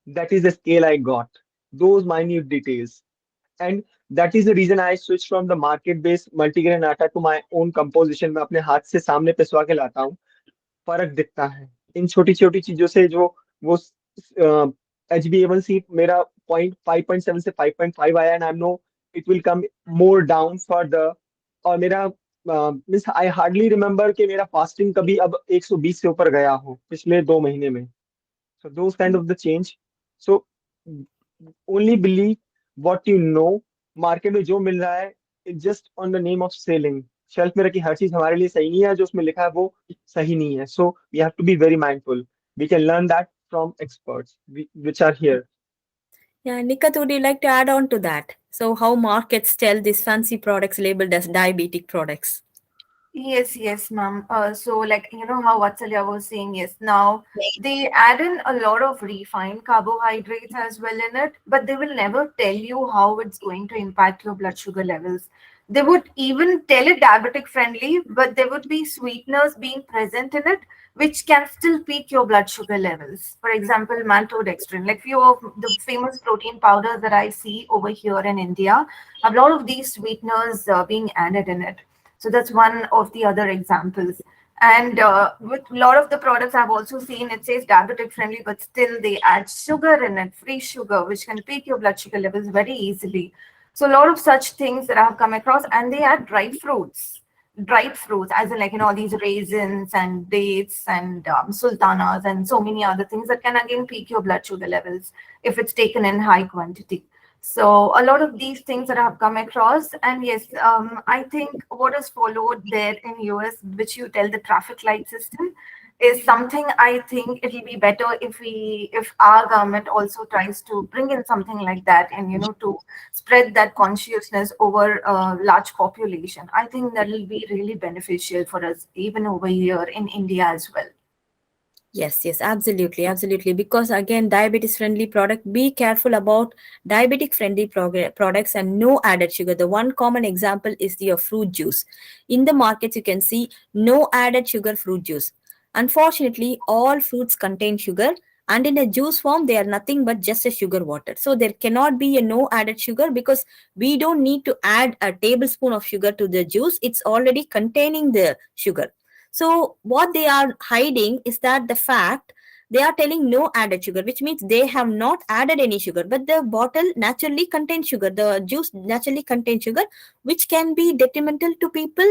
That is the scale I got. Those minute details. And that is the reason I switched from the market-based multigrain atta to my own composition. मैं अपने हाथ से सामने पिसवा के लाता हूँ. फर्क दिखता है इन छोटी छोटी चीजों से. जो वो HbA1c मेरा 5.7 से 5.5 आया, and I know it will come more down for the. और मेरा मीन्स आई हार्डली रिमेम्बर कि मेरा फास्टिंग कभी अब 120 से ऊपर गया हो पिछले 2 महीने में. So those kind of the change. So only believe what you know. Market में जो मिल रहा है, it's just on the name of selling. Shelf में रखी हर चीज हमारे लिए सही नहीं है, जो उसमें लिखा है वो सही नहीं है. So we have to be very mindful. We can learn that from experts which are here. Yeah, Nikat, would you like to add on to that? So how markets sell these fancy products labeled as diabetic products? Yes, ma'am. So like, how Vatsalya was saying, yes, now they add in a lot of refined carbohydrates as well in it, but they will never tell you how it's going to impact your blood sugar levels. They would even tell it diabetic friendly, but there would be sweeteners being present in it, which can still peak your blood sugar levels. For example, maltodextrin, like few of the famous protein powders that I see over here in India, have a lot of these sweeteners being added in it. So that's one of the other examples. And with a lot of the products I've also seen, it says diabetic friendly, but still they add sugar in it, free sugar, which can peak your blood sugar levels very easily. So a lot of such things that I've come across, and they add dried fruits, as in like, these raisins and dates and sultanas and so many other things that can again peak your blood sugar levels if it's taken in high quantity. So a lot of these things that I have come across, and yes, I think what is followed there in US, which you tell the traffic light system, is something I think it will be better if our government also tries to bring in something like that, and to spread that consciousness over a large population. I think that will be really beneficial for us, even over here in India as well. Yes, absolutely. Because again, diabetes friendly product, be careful about diabetic friendly products and no added sugar. The one common example is your fruit juice. In the markets, you can see no added sugar fruit juice. Unfortunately, all fruits contain sugar, and in a juice form, they are nothing but just a sugar water. So there cannot be a no added sugar because we don't need to add a tablespoon of sugar to the juice. It's already containing the sugar. So what they are hiding is that the fact they are telling no added sugar, which means they have not added any sugar, but the bottle naturally contains sugar. The juice naturally contains sugar, which can be detrimental to people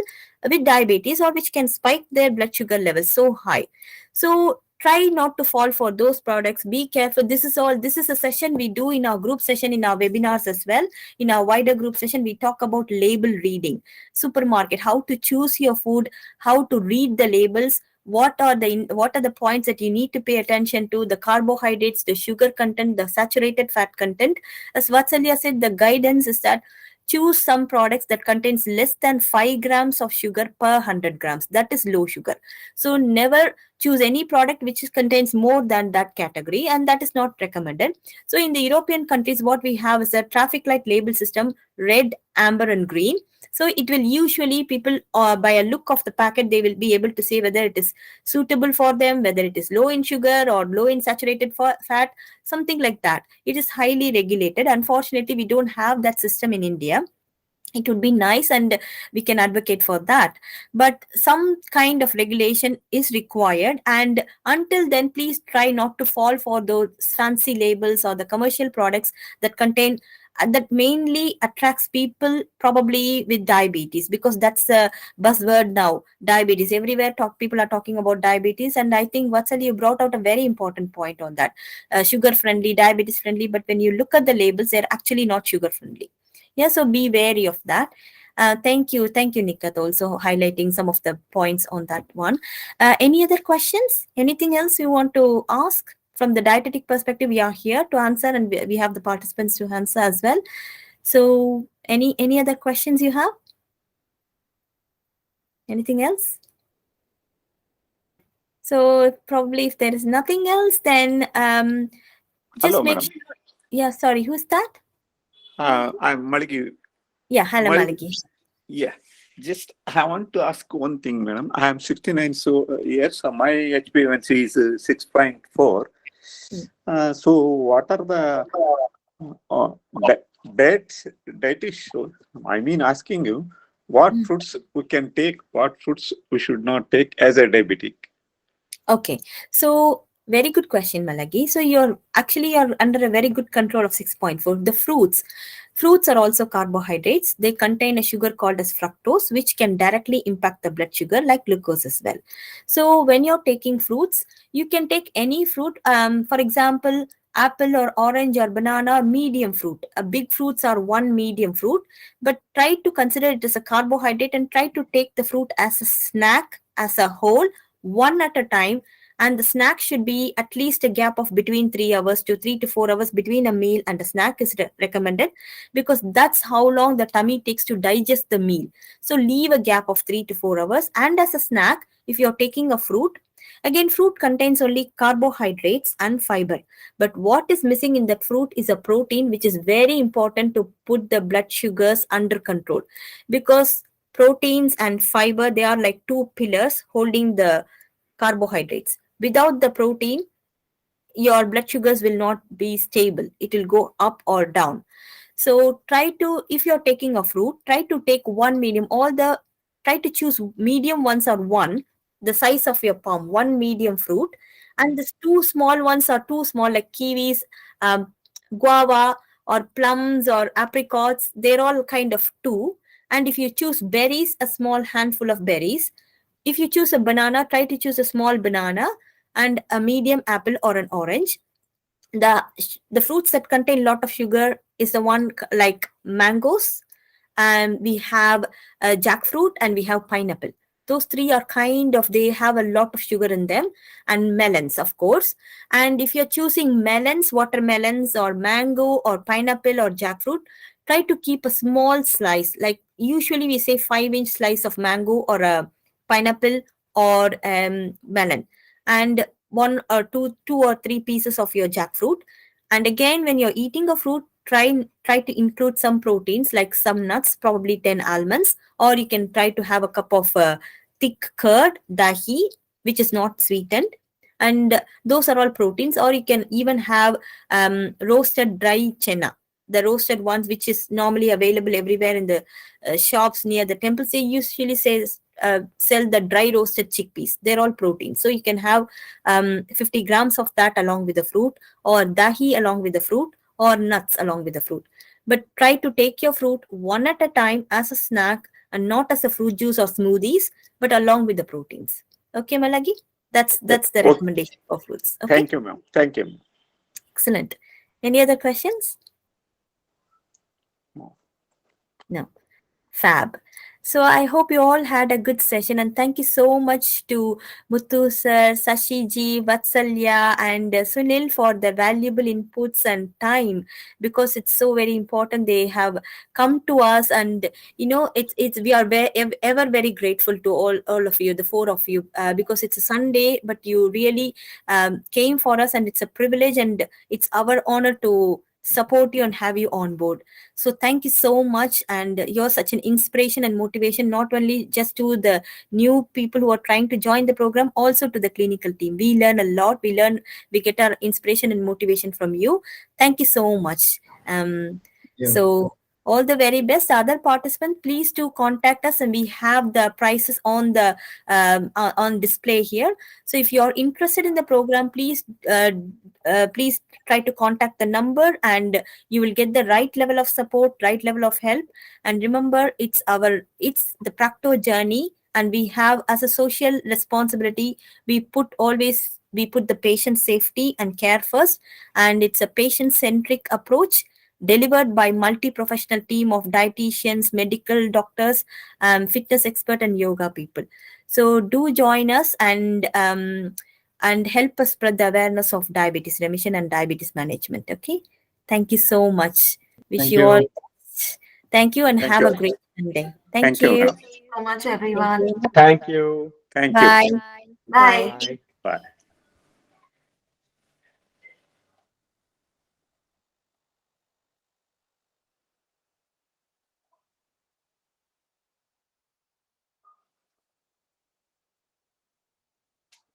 with diabetes or which can spike their blood sugar levels so high. So try not to fall for those products. Be careful. This is a session we do in our group session, in our webinars as well. In our wider group session, we talk about label reading, supermarket, how to choose your food, how to read the labels, what are the points that you need to pay attention to, the carbohydrates, the sugar content, the saturated fat content. As Vatsalya said, the guidance is that choose some products that contains less than 5 grams of sugar per 100 grams. That is low sugar. So never choose any product which contains more than that category, and that is not recommended. So in the European countries, what we have is a traffic light label system, red, amber and green. So it will usually people by a look of the packet, they will be able to say whether it is suitable for them, whether it is low in sugar or low in saturated fat, something like that. It is highly regulated. Unfortunately, we don't have that system in India. It would be nice and we can advocate for that, but some kind of regulation is required, and until then, please try not to fall for those fancy labels or the commercial products that contain that mainly attracts people probably with diabetes, because that's the buzzword now. Diabetes everywhere, people are talking about diabetes, and I think Vatsal, you brought out a very important point on that. Sugar friendly, diabetes friendly, but when you look at the labels, they're actually not sugar friendly. Yeah, so be wary of that. Thank you, Nikat, also highlighting some of the points on that one. Any other questions? Anything else you want to ask? From the dietetic perspective, we are here to answer, and we have the participants to answer as well. So any other questions you have? Anything else? So probably if there is nothing else, then just Hello, make madam. sure. Yeah, sorry, who's that? I'm Maliki. Yeah, hello, Mal- Maliki. Yeah, just I want to ask one thing, madam. I am 69 years. My HbA1c is 6.4. So, what are the uh, diet issue? I mean, asking you what fruits we can take, what fruits we should not take as a diabetic. Okay, so very good question, Malagi. So you're under a very good control of 6.4. The fruits are also carbohydrates. They contain a sugar called as fructose, which can directly impact the blood sugar like glucose as well. So when you're taking fruits, you can take any fruit. For example, apple or orange or banana or medium fruit. Big fruits are one medium fruit, but try to consider it as a carbohydrate and try to take the fruit as a snack as a whole, one at a time, and the snack should be at least a gap of between 3 hours to 3 to 4 hours between a meal and a snack is recommended, because that's how long the tummy takes to digest the meal. So leave a gap of 3 to 4 hours, and as a snack, if you're taking a fruit, again, fruit contains only carbohydrates and fiber, but what is missing in that fruit is a protein, which is very important to put the blood sugars under control, because proteins and fiber, they are like two pillars holding the carbohydrates. Without the protein, your blood sugars will not be stable. It will go up or down. So try to, if you're taking a fruit, try to take one medium. Try to choose medium ones are one, the size of your palm, one medium fruit. And the two small ones are too small, like kiwis, guava, or plums, or apricots. They're all kind of two. And if you choose berries, a small handful of berries. If you choose a banana, try to choose a small banana and a medium apple or an orange. The fruits that contain a lot of sugar is the one like mangoes, and we have jackfruit, and we have pineapple. Those three are they have a lot of sugar in them, and melons, of course. And if you're choosing melons, watermelons or mango or pineapple or jackfruit, try to keep a small slice, like usually we say 5-inch slice of mango or a pineapple or melon. And two or three pieces of your jackfruit. And again, when you're eating a fruit, try to include some proteins like some nuts, probably 10 almonds, or you can try to have a cup of thick curd, dahi, which is not sweetened. And those are all proteins. Or you can even have roasted dry chena, the roasted ones, which is normally available everywhere in the shops near the temples. They usually sell the dry roasted chickpeas. They're all protein. So you can have 50 grams of that along with the fruit, or dahi along with the fruit, or nuts along with the fruit. But try to take your fruit one at a time as a snack, and not as a fruit juice or smoothies, but along with the proteins. Okay, Malagi? That's the Okay. recommendation for fruits. Okay. Thank you, ma'am. Thank you. Excellent. Any other questions? No. Fab. So I hope you all had a good session, and thank you so much to Muthu sir, Sashi ji, Vatsalya, and Sunil for the valuable inputs and time, because it's so very important. They have come to us, and it's we are ever very grateful to all of you, the four of you, because it's a Sunday, but you really came for us, and it's a privilege, and it's our honor to support you and have you on board. So thank you so much, and you're such an inspiration and motivation, not only just to the new people who are trying to join the program, also to the clinical team. We learn a lot. We get our inspiration and motivation from you. Thank you so much. So all the very best. Other participants, please do contact us, and we have the prices on the on display here. So if you're interested in the program, please try to contact the number, and you will get the right level of support, right level of help. And remember, it's the Practo journey, and we have, as a social responsibility, we put the patient safety and care first, and it's a patient-centric approach delivered by multi-professional team of dietitians, medical doctors, fitness expert, and yoga people. So do join us, and help us spread the awareness of diabetes remission and diabetes management. Okay. Thank you so much. Wish Thank you you. all. Thank you, and Thank have you. a great Sunday. Thank you, you. ma'am. So much, everyone. Thank you. Thank Bye. you. Bye. Bye. Bye.